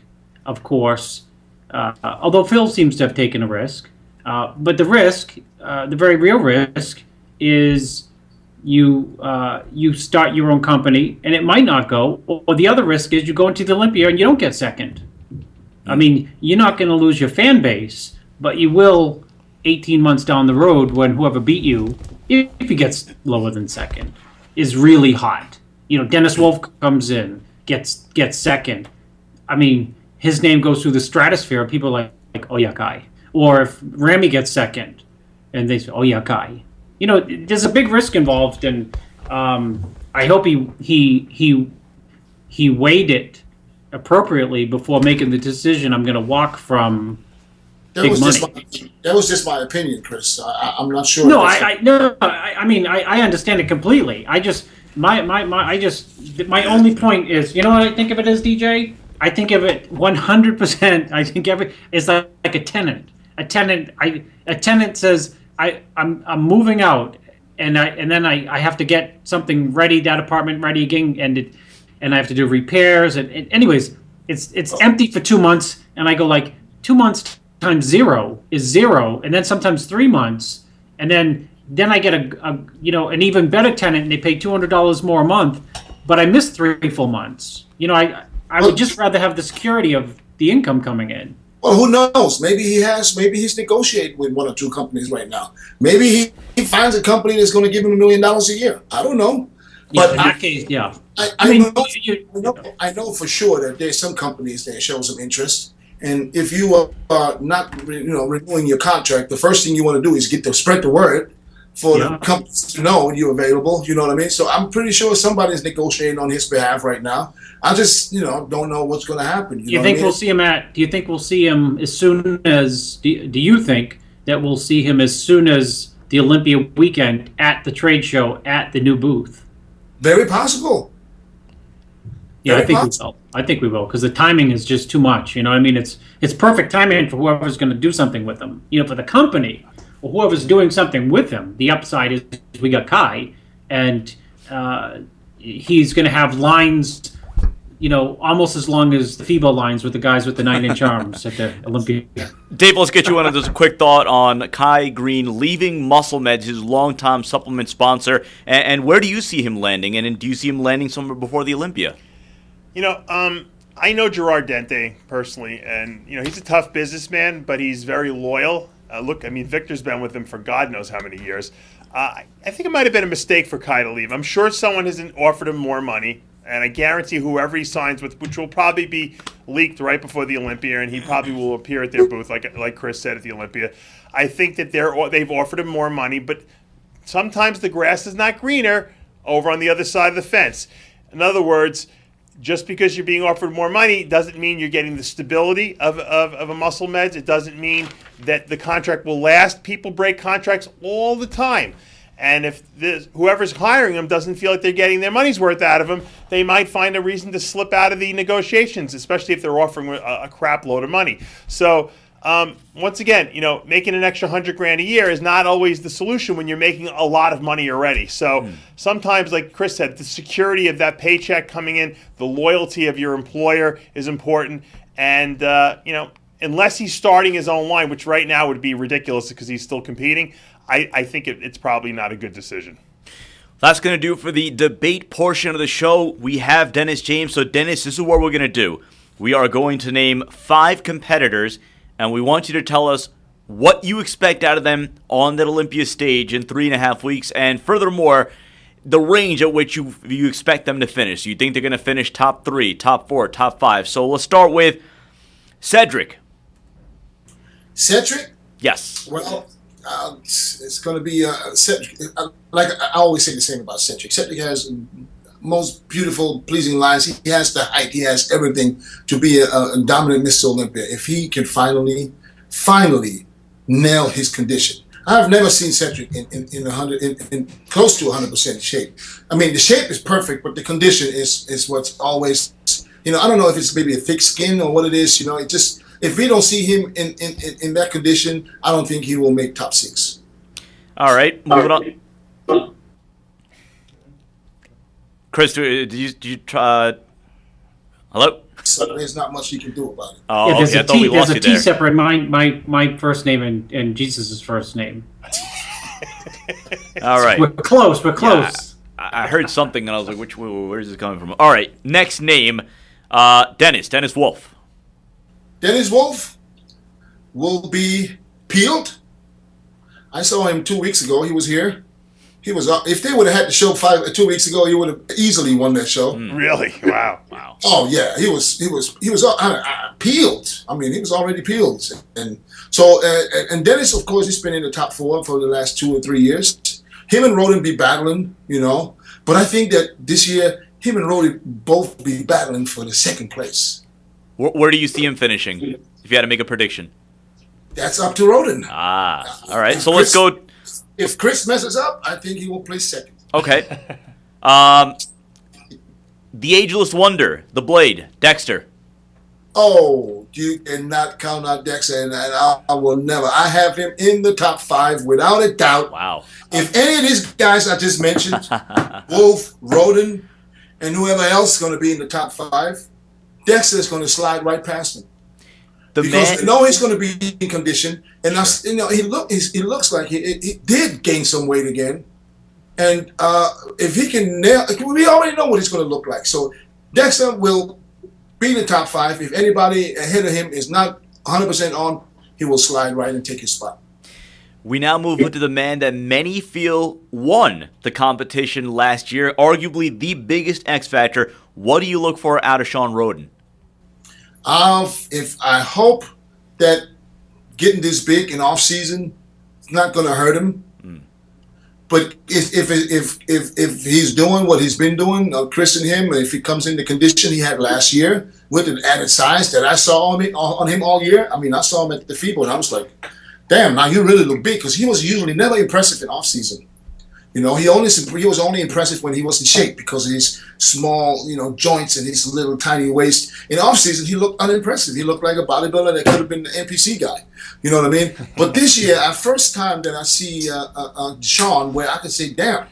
[SPEAKER 3] of course. Although Phil seems to have taken a risk, but the risk, the very real risk, is you start your own company and it might not go, or the other risk is you go into the Olympia and you don't get second. I mean, you're not going to lose your fan base, but you will 18 months down the road when whoever beat you, if he gets lower than second, is really hot. Dennis Wolf comes in, gets second. I mean, his name goes through the stratosphere. People are like, oh yeah, Kai. Or if Ramy gets second, and they say, oh yeah, Kai. There's a big risk involved, and I hope he weighed it appropriapately before making the decision. I'm going to walk from big money.
[SPEAKER 4] That was just my opinion, Chris. I'm not sure.
[SPEAKER 3] No, I mean, I understand it completely. My only point is, you know what I think of it as, DJ? I think of it 100%. I think it's like a tenant. A tenant says, I'm moving out, and then I have to get something ready, that apartment ready again, and I have to do repairs, and anyways, it's empty for 2 months, and I go like 2 months times 0 is 0, and then sometimes 3 months, and then I get an even better tenant, and they pay $200 more a month, but I missed 3 full months. I would just rather have the security of the income coming in.
[SPEAKER 4] Well, who knows? Maybe he's negotiating with 1 or 2 companies right now. Maybe he finds a company that's going to give him $1 million a year. I don't know. But
[SPEAKER 3] in that case, yeah.
[SPEAKER 4] I know for sure that there's some companies that show some interest. And if you are not renewing your contract, the first thing you want to do is spread the word for the companies to know you're available. You know what I mean? So I'm pretty sure somebody's negotiating on his behalf right now. I just, don't know what's going to happen.
[SPEAKER 3] Do you think we'll see him as soon as? Do you think that we'll see him as soon as the Olympia weekend at the trade show at the new booth?
[SPEAKER 4] Very possible.
[SPEAKER 3] Yeah, I think we will because the timing is just too much. I mean, it's perfect timing for whoever's going to do something with him. For the company or whoever's doing something with him. The upside is we got Kai, and he's going to have lines. Almost as long as the FIBO lines with the guys with the 9-inch arms at the Olympia.
[SPEAKER 1] Dave, let's get you on just a quick thought on Kai Greene leaving Muscle Meds, his longtime supplement sponsor, and where do you see him landing? And do you see him landing somewhere before the Olympia?
[SPEAKER 2] I know Gerard Dente personally, and he's a tough businessman, but he's very loyal. Victor's been with him for God knows how many years. I think it might have been a mistake for Kai to leave. I'm sure someone hasn't offered him more money. And I guarantee whoever he signs with, which will probably be leaked right before the Olympia, and he probably will appear at their booth, like Chris said at the Olympia. I think that they've offered him more money, but sometimes the grass is not greener over on the other side of the fence. In other words, just because you're being offered more money doesn't mean you're getting the stability of a muscle meds. It doesn't mean that the contract will last. People break contracts all the time. And if whoever's hiring them doesn't feel like they're getting their money's worth out of them, they might find a reason to slip out of the negotiations, especially if they're offering a crap load of money. So once again, making an extra $100,000 a year is not always the solution when you're making a lot of money already. So sometimes, like Chris said, the security of that paycheck coming in, the loyalty of your employer is important. And, unless he's starting his own line, which right now would be ridiculous because he's still competing, I think it's probably not a good decision.
[SPEAKER 1] That's going to do it for the debate portion of the show. We have Dennis James. So, Dennis, this is what we're going to do. We are going to name 5 competitors, and we want you to tell us what you expect out of them on that Olympia stage in 3.5 weeks, and furthermore, the range at which you expect them to finish. You think they're going to finish top 3, top 4, top 5. So let's start with Cedric.
[SPEAKER 4] Cedric?
[SPEAKER 1] Yes.
[SPEAKER 4] Well, it's going to be Cedric. Like I always say the same about Cedric. Cedric has most beautiful, pleasing lines. He has the height. He has everything to be a dominant Mr. Olympia. If he can finally nail his condition. I've never seen Cedric in close to 100% shape. I mean, the shape is perfect, but the condition is what's always, I don't know if it's maybe a thick skin or what it is. It just, if we don't see him in that condition, I don't think he will make top 6.
[SPEAKER 1] All right, moving on. Chris, did you try? Hello?
[SPEAKER 4] So there's not much you can do about it.
[SPEAKER 1] Oh,
[SPEAKER 3] there's
[SPEAKER 1] okay.
[SPEAKER 3] a
[SPEAKER 1] I thought we
[SPEAKER 3] T. There's
[SPEAKER 1] lost
[SPEAKER 3] a
[SPEAKER 1] you
[SPEAKER 3] T
[SPEAKER 1] there.
[SPEAKER 3] separate my first name and Jesus' first name.
[SPEAKER 1] All right.
[SPEAKER 3] We're close. We're close.
[SPEAKER 1] Yeah, I heard something and I was like, where is this coming from? All right, next name, Dennis Wolf.
[SPEAKER 4] Dennis Wolf will be peeled. I saw him 2 weeks ago. He was here. He was. If they would have had the show 2 weeks ago, he would have easily won that show.
[SPEAKER 2] Really? Wow.
[SPEAKER 4] Oh yeah, he was peeled. I mean, he was already peeled, and so and Dennis, of course, he's been in the top 4 for the last 2 or 3 years. Him and Roden be battling, but I think that this year him and Roden both be battling for the 2nd place.
[SPEAKER 1] Where do you see him finishing? If you had to make a prediction.
[SPEAKER 4] That's up to Roden.
[SPEAKER 1] All right. So let's go.
[SPEAKER 4] If Chris messes up, I think he will place 2nd.
[SPEAKER 1] Okay. The Ageless Wonder, the Blade, Dexter.
[SPEAKER 4] Oh, you cannot count out Dexter, and I will never. I have him in the top 5 without a doubt.
[SPEAKER 1] Wow.
[SPEAKER 4] If any of these guys I just mentioned, Wolf, Roden, and whoever else is going to be in the top 5, Dexter is going to slide right past him. Because they know he's going to be in condition, and he looks like he did gain some weight again. And if he can nail, we already know what he's going to look like. So Dexter will be in the top 5. If anybody ahead of him is not 100% on, he will slide right and take his spot.
[SPEAKER 1] We now move into the man that many feel won the competition last year, arguably the biggest X factor. What do you look for out of Sean Roden?
[SPEAKER 4] If I hope that getting this big in off season is not going to hurt him. But if he's doing what he's been doing, Chris and him, if he comes in the condition he had last year with an added size that I saw on him all year, I mean, I saw him at the FIBO and I was like, damn, now you really look big, because he was usually never impressive in off season. He was only impressive when he was in shape because of his small, joints and his little tiny waist. In off season, he looked unimpressive. He looked like a bodybuilder that could have been the NPC guy. You know what I mean? But this year, first time that I see Sean, where I can say, damn,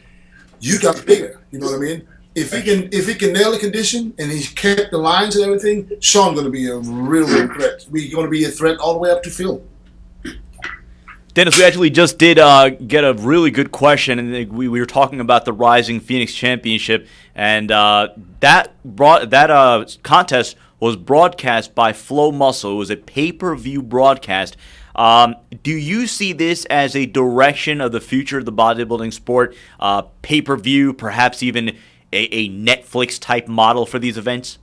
[SPEAKER 4] you got bigger. You know what I mean? If he can nail the condition and he kept the lines and everything, Sean going to be a real threat. We're going to be a threat all the way up to Phil.
[SPEAKER 1] Dennis, we actually just did get a really good question, and we were talking about the Rising Phoenix Championship, and that contest was broadcast by Flow Muscle. It was a pay-per-view broadcast. Do you see this as a direction of the future of the bodybuilding sport, pay-per-view, perhaps even a Netflix-type model for these events?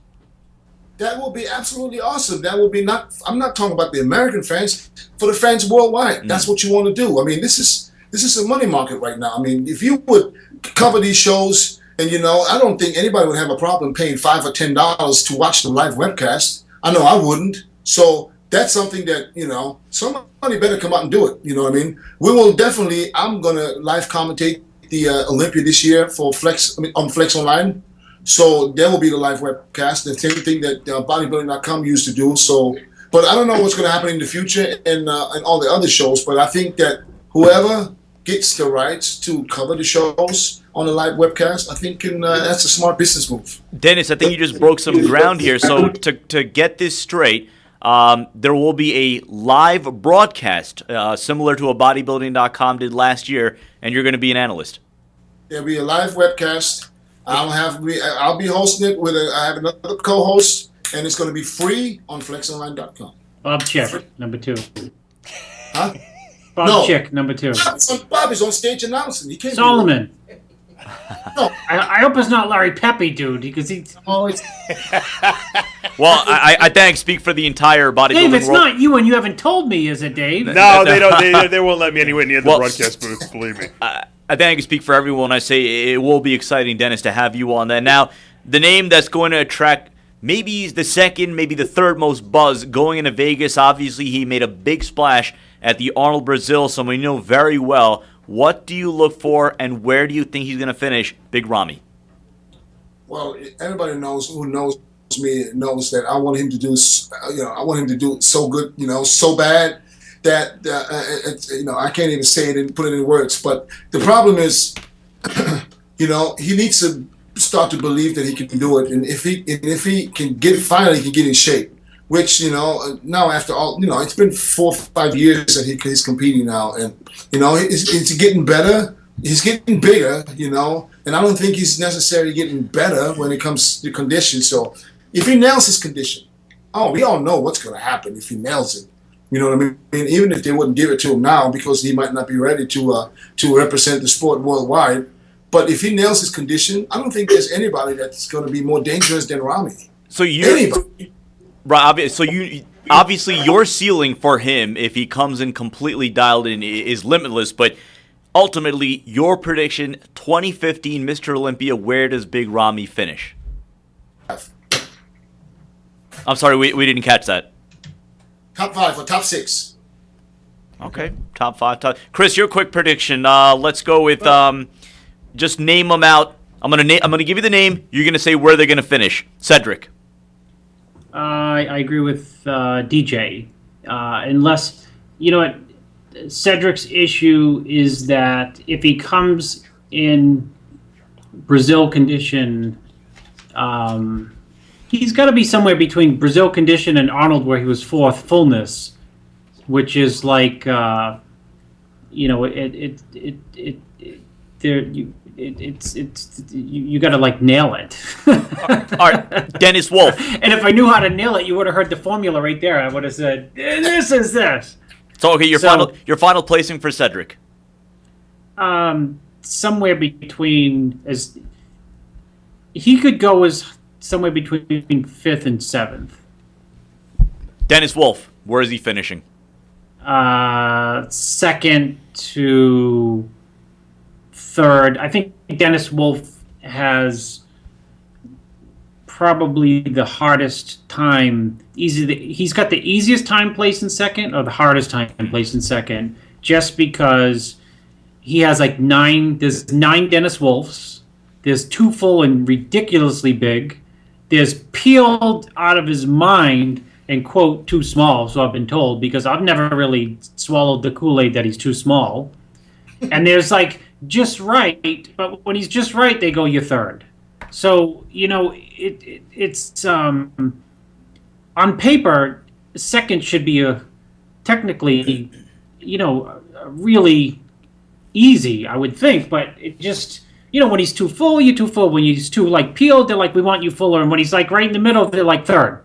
[SPEAKER 4] That will be absolutely awesome. That will be I'm not talking about the American fans, for the fans worldwide. That's what you want to do. I mean, this is a money market right now. I mean, if you would cover these shows And I don't think anybody would have a problem paying $5 or $10 to watch the live webcast. I know I wouldn't. So that's something that, somebody better come out and do it. You know what I mean? We will definitely, I'm going to live commentate the Olympia this year for on Flex Online. So there will be the live webcast, the same thing that bodybuilding.com used to do. So, but I don't know what's going to happen in the future and all the other shows. But I think that whoever gets the rights to cover the shows on the live webcast, I think that's a smart business move.
[SPEAKER 1] Dennis, I think you just broke some ground here. So to get this straight, there will be a live broadcast similar to what bodybuilding.com did last year, and you're going to be an analyst.
[SPEAKER 4] There'll be a live webcast. I'll be hosting it I have another co-host, and it's going to be free on flexonline.com.
[SPEAKER 3] Bob Chick, number 2.
[SPEAKER 4] Huh?
[SPEAKER 3] Bob Chick, number 2.
[SPEAKER 4] Bob is on stage announcing. He can't
[SPEAKER 3] Solomon.
[SPEAKER 4] No.
[SPEAKER 3] I hope it's not Larry Pepe, dude, because he's always...
[SPEAKER 1] Well, I think I speak for the entire bodybuilding
[SPEAKER 3] Dave, it's
[SPEAKER 1] world.
[SPEAKER 3] not you, and you haven't told me, is it, Dave?
[SPEAKER 2] No, they don't. They won't let me anywhere near the broadcast booth. Believe me.
[SPEAKER 1] I think I can speak for everyone. I say it will be exciting, Dennis, to have you on that. Now, the name that's going to attract maybe the second, maybe the third most buzz going into Vegas. Obviously, he made a big splash at the Arnold Brazil, someone you know very well. What do you look for, and where do you think he's going to finish, Big Ramy?
[SPEAKER 4] Well, everybody who knows me knows that I want him to do. I want him to do so good. So bad that I can't even say it and put it in words. But the problem is, he needs to start to believe that he can do it, and if he can finally get in shape. Which now after all, it's been 4 or 5 years that he's competing now, and it's getting better. He's getting bigger, and I don't think he's necessarily getting better when it comes to condition. So if he nails his condition, we all know what's going to happen if he nails it. You know what I mean? Even if they wouldn't give it to him now because he might not be ready to represent the sport worldwide. But if he nails his condition, I don't think there's anybody that's going to be more dangerous than Ramy.
[SPEAKER 1] So anybody. Right, so obviously your ceiling for him, if he comes in completely dialed in, is limitless. But ultimately, your prediction: 2015 Mr. Olympia. Where does Big Ramy finish? I'm sorry, we didn't catch that.
[SPEAKER 4] Top 5 or top 6.
[SPEAKER 1] Okay, top 5. Chris, your quick prediction. Let's go with just name them out. I'm gonna give you the name. You're gonna say where they're gonna finish. Cedric.
[SPEAKER 3] I agree with DJ. Unless, what, Cedric's issue is that if he comes in Brazil condition, he's got to be somewhere between Brazil condition and Arnold, where he was 4th fullness, which is like, you got to like nail it.
[SPEAKER 1] All right, Dennis Wolf.
[SPEAKER 3] And if I knew how to nail it, you would have heard the formula right there. I would have said, "This is this."
[SPEAKER 1] So okay, your final placing for Cedric.
[SPEAKER 3] Somewhere between he could go as somewhere between 5th and 7th.
[SPEAKER 1] Dennis Wolf, where is he finishing?
[SPEAKER 3] 2nd to 3rd. I think Dennis Wolf has probably the hardest time. He's got the easiest time placing 2nd, or the hardest time placing 2nd, just because he has like 9. There's 9 Dennis Wolfs. There's 2 full and ridiculously big. There's peeled out of his mind and, quote, too small, so I've been told, because I've never really swallowed the Kool-Aid that he's too small. And there's like just right, but when he's just right, they go, you're 3rd. So, it's on paper, 2nd should be technically, really easy, I would think, but it just, when he's too full, you're too full. When he's too like peeled, they're like, we want you fuller. And when he's like right in the middle, they're like 3rd.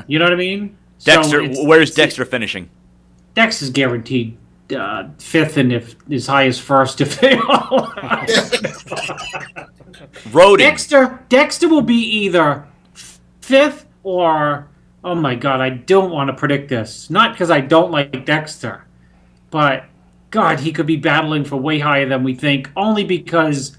[SPEAKER 3] You know what I mean?
[SPEAKER 1] Dexter, where's Dexter finishing?
[SPEAKER 3] Dex is guaranteed 5th, and if as high as 1st if they all.
[SPEAKER 1] Rodin.
[SPEAKER 3] Dexter will be either 5th or, oh my God, I don't want to predict this. Not because I don't like Dexter, but God, he could be battling for way higher than we think. Only because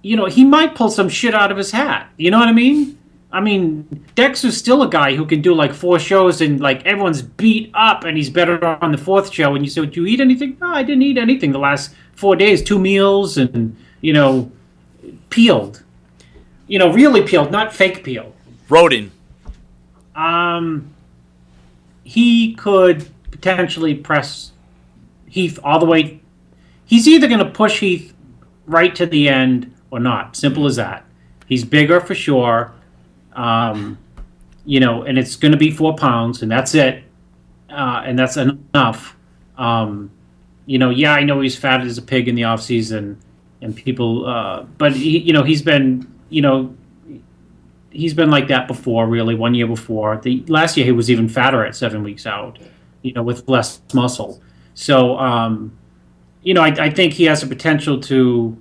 [SPEAKER 3] he might pull some shit out of his hat. You know what I mean? I mean, Dexter's still a guy who can do like 4 shows and like everyone's beat up and he's better on the 4th show. And you say, "Did you eat anything?" "No, I didn't eat anything the last 4 days. 2 meals and, peeled. Really peeled, not fake peeled."
[SPEAKER 1] Roden.
[SPEAKER 3] He could potentially press Heath all the way. He's either going to push Heath right to the end or not. Simple as that. He's bigger for sure. And it's going to be 4 pounds, and that's it. And that's enough. I know he's fat as a pig in the off season, and people. But he's been like that before. Really, 1 year before. The last year he was even fatter at 7 weeks out. With less muscle. So I think he has the potential to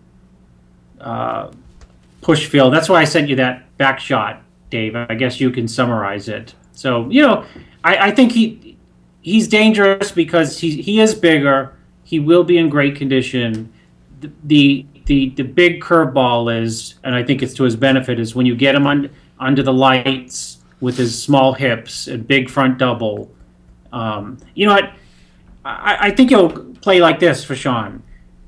[SPEAKER 3] push Phil. That's why I sent you that back shot, Dave. I guess you can summarize it. So I think he's dangerous because he is bigger. He will be in great condition. The big curveball is, and I think it's to his benefit, is when you get him under the lights with his small hips and big front double. You know what? I think he'll play like this for Sean.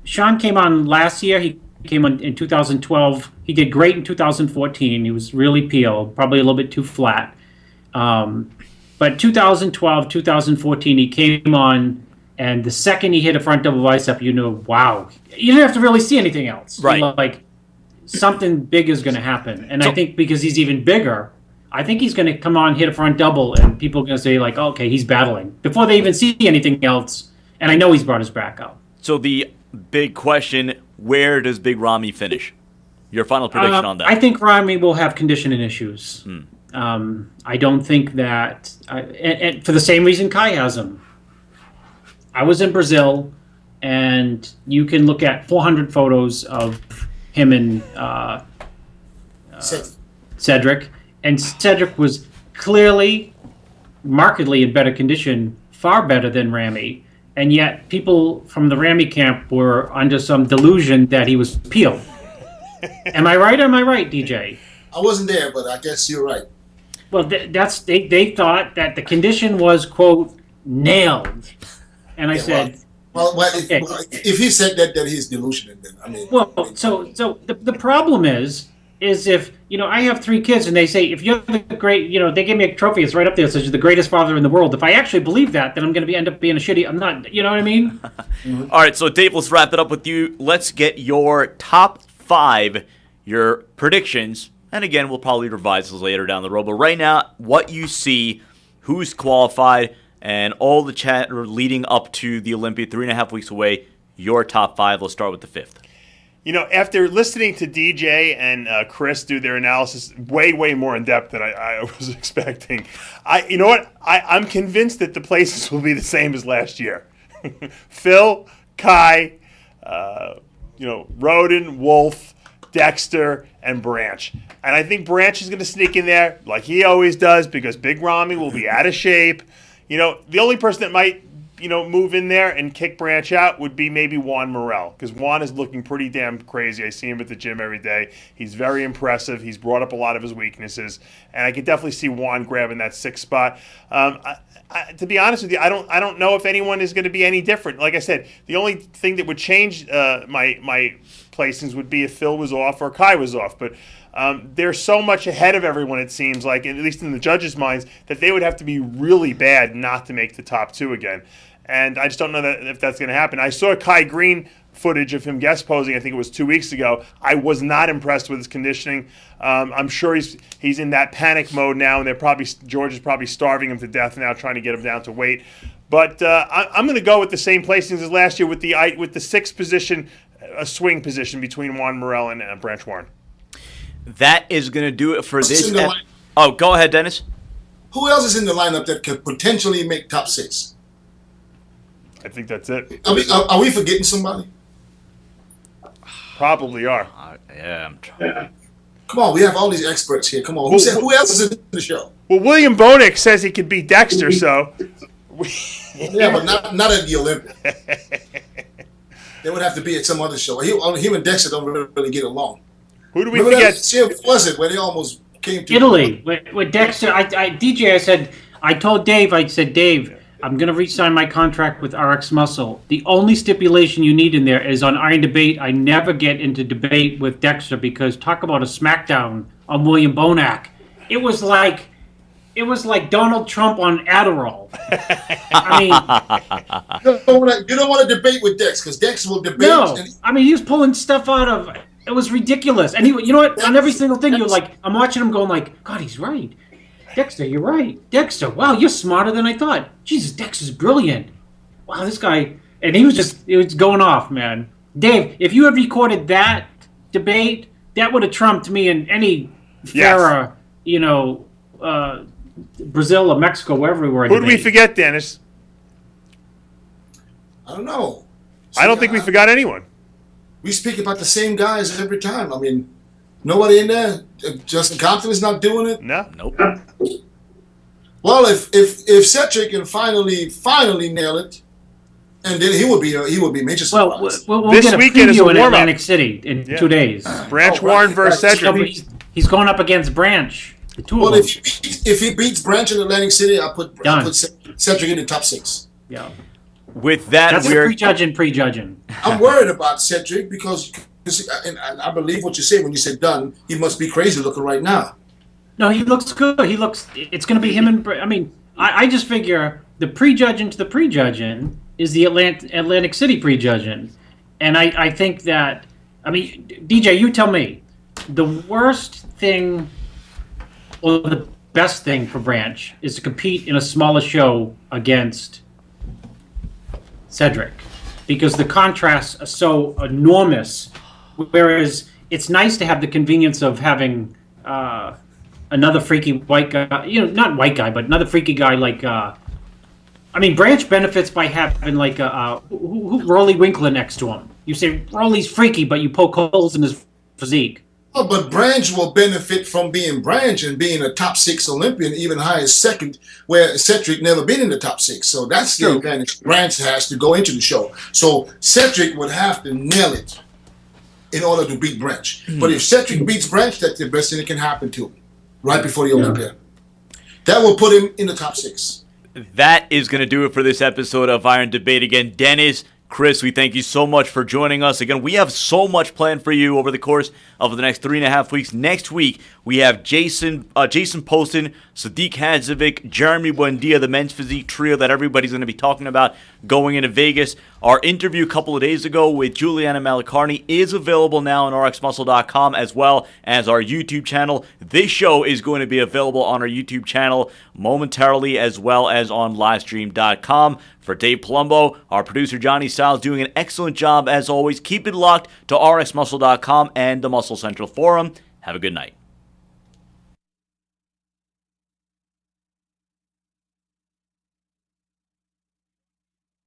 [SPEAKER 3] Sean came on last year. He came on in 2012. He did great in 2014. He was really peeled, probably a little bit too flat. But 2012, 2014, he came on, and the second he hit a front double bicep, wow. You didn't have to really see anything else.
[SPEAKER 1] Right.
[SPEAKER 3] Like something big is going to happen. And I think because he's even bigger, I think he's going to come on, hit a front double, and people are going to say, like, okay, he's battling before they even see anything else. And I know he's brought his back up.
[SPEAKER 1] So the big question, where does Big Ramy finish? Your final prediction on that?
[SPEAKER 3] I think Ramy will have conditioning issues. I don't think that, and for the same reason Kai has them. I was in Brazil, and you can look at 400 photos of him and Cedric. And Cedric was clearly, markedly in better condition, far better than Ramy. And yet people from the Ramy camp were under some delusion that he was peeled. Am I right or am I right, DJ?
[SPEAKER 4] I wasn't there, but I guess you're right.
[SPEAKER 3] Well, they thought that the condition was, quote, nailed. And I said...
[SPEAKER 4] If he said that he's delusional, then, I mean...
[SPEAKER 3] So the problem is if, I have 3 kids and they say, if you're the great, they give me a trophy, it's right up there, it says you're the greatest father in the world. If I actually believe that, then I'm going to end up being I'm not, you know what I mean?
[SPEAKER 1] All right, so Dave, let's wrap it up with you. Let's get your top 5, your predictions, and again, we'll probably revise those later down the road. But right now, what you see, who's qualified, and all the chat leading up to the Olympia, 3.5 weeks away, your top 5. Let's start with the 5th.
[SPEAKER 2] After listening to DJ and Chris do their analysis way more in depth than I was expecting, I'm convinced that the places will be the same as last year. Phil, Kai, Roden, Wolf, Dexter, and Branch. And I think Branch is going to sneak in there like he always does because Big Ramy will be out of shape. The only person that might move in there and kick Branch out would be maybe Juan Morel, because Juan is looking pretty damn crazy. I see him at the gym every day. He's very impressive. He's brought up a lot of his weaknesses, and I could definitely see Juan grabbing that 6th spot. To be honest with you, I don't know if anyone is going to be any different. Like I said, the only thing that would change my placings would be if Phil was off or Kai was off, but they're so much ahead of everyone, it seems like, at least in the judges' minds, that they would have to be really bad not to make the top 2 again. And I just don't know if that's going to happen. I saw Kai Greene footage of him guest posing, I think it was 2 weeks ago. I was not impressed with his conditioning. I'm sure he's in that panic mode now, and George is probably starving him to death now, trying to get him down to weight. But I'm going to go with the same placings as last year with the 6th position, a swing position between Juan Morel and Branch Warren.
[SPEAKER 1] That is going to do it for this. Go ahead, Dennis.
[SPEAKER 4] Who else is in the lineup that could potentially make top 6?
[SPEAKER 2] I think that's it.
[SPEAKER 4] Are we forgetting somebody?
[SPEAKER 2] Probably are.
[SPEAKER 1] Yeah.
[SPEAKER 4] Come on, we have all these experts here. Come on, who else is in the show?
[SPEAKER 2] Well, William Bonek says he could beat Dexter, so...
[SPEAKER 4] Yeah, but not at the Olympia. They would have to be at some other show. Him and Dexter don't really get along.
[SPEAKER 2] Who do we
[SPEAKER 4] Remember
[SPEAKER 2] forget?
[SPEAKER 4] that year, what was it when they almost came to
[SPEAKER 3] Italy with Dexter. I told Dave, I said, Dave, I'm going to re-sign my contract with RxMuscle. The only stipulation you need in there is on Iron Debate. I never get into debate with Dexter because talk about a smackdown on William Bonac. It was like Donald Trump on Adderall. I mean,
[SPEAKER 4] you don't want to debate with Dex because Dex will debate.
[SPEAKER 3] no. I mean, he was pulling stuff out of. It was ridiculous. And you know what? On every single thing, you're like, I'm watching him going like, God, he's right. Dexter, you're right. Dexter, wow, you're smarter than I thought. Jesus, Dexter's brilliant. Wow, this guy. And he was going off, man. Dave, if you had recorded that debate, that would have trumped me in any Farah, Brazil or Mexico, wherever we were.
[SPEAKER 2] Who did we forget, Dennis?
[SPEAKER 4] I don't know.
[SPEAKER 2] I don't think we forgot anyone.
[SPEAKER 4] We speak about the same guys every time. I mean, nobody in there. Justin Compton is not doing it.
[SPEAKER 2] No.
[SPEAKER 1] Nope.
[SPEAKER 4] Well, if Cedric can finally nail it, and then he would be major surprise.
[SPEAKER 3] Well, we'll
[SPEAKER 2] This
[SPEAKER 3] get a
[SPEAKER 2] weekend is a
[SPEAKER 3] preview in
[SPEAKER 2] warm-up.
[SPEAKER 3] Atlantic City in 2 days.
[SPEAKER 2] Branch
[SPEAKER 4] Oh,
[SPEAKER 2] Warren
[SPEAKER 4] right,
[SPEAKER 2] versus
[SPEAKER 4] right.
[SPEAKER 2] Cedric.
[SPEAKER 3] He's going up against Branch. The two
[SPEAKER 4] Well,
[SPEAKER 3] of them.
[SPEAKER 4] if he beats Branch in Atlantic City, I'll put
[SPEAKER 3] Done.
[SPEAKER 4] Cedric in the top 6.
[SPEAKER 3] Yeah.
[SPEAKER 1] With that,
[SPEAKER 3] That's
[SPEAKER 1] we're
[SPEAKER 3] prejudging.
[SPEAKER 4] I'm worried about Cedric because and I believe what you say when you said done. He must be crazy looking right now.
[SPEAKER 3] No, he looks good. It's going to be him and. I mean, I just figure the prejudging to the prejudging is the Atlantic City prejudging, and I think that. I mean, DJ, you tell me, the worst thing, or the best thing for Branch is to compete in a smaller show against Cedric, because the contrasts are so enormous. Whereas it's nice to have the convenience of having another freaky white guy, not white guy, but another freaky guy like. I mean, Branch benefits by having like Rolly Winkler next to him. You say Rolly's freaky, but you poke holes in his physique.
[SPEAKER 4] Oh, but Branch will benefit from being Branch and being a top 6 Olympian, even high as second, where Cedric never been in the top 6. So that's the advantage Branch has to go into the show. So Cedric would have to nail it in order to beat Branch. But if Cedric beats Branch, that's the best thing that can happen to him right before the Olympia. That will put him in the top 6.
[SPEAKER 1] That is going to do it for this episode of Iron Debate. Again, Dennis, Chris, we thank you so much for joining us. Again, we have so much planned for you over the course of the next 3.5 weeks. Next week, we have Jason Poston, Sadiq Hadzovic, Jeremy Buendia, the men's physique trio that everybody's going to be talking about going into Vegas. Our interview a couple of days ago with Juliana Malikarni is available now on RxMuscle.com as well as our YouTube channel. This show is going to be available on our YouTube channel momentarily as well as on livestream.com. For Dave Palumbo, our producer Johnny Styles doing an excellent job as always. Keep it locked to RxMuscle.com and the Muscle Central Forum. Have a good night.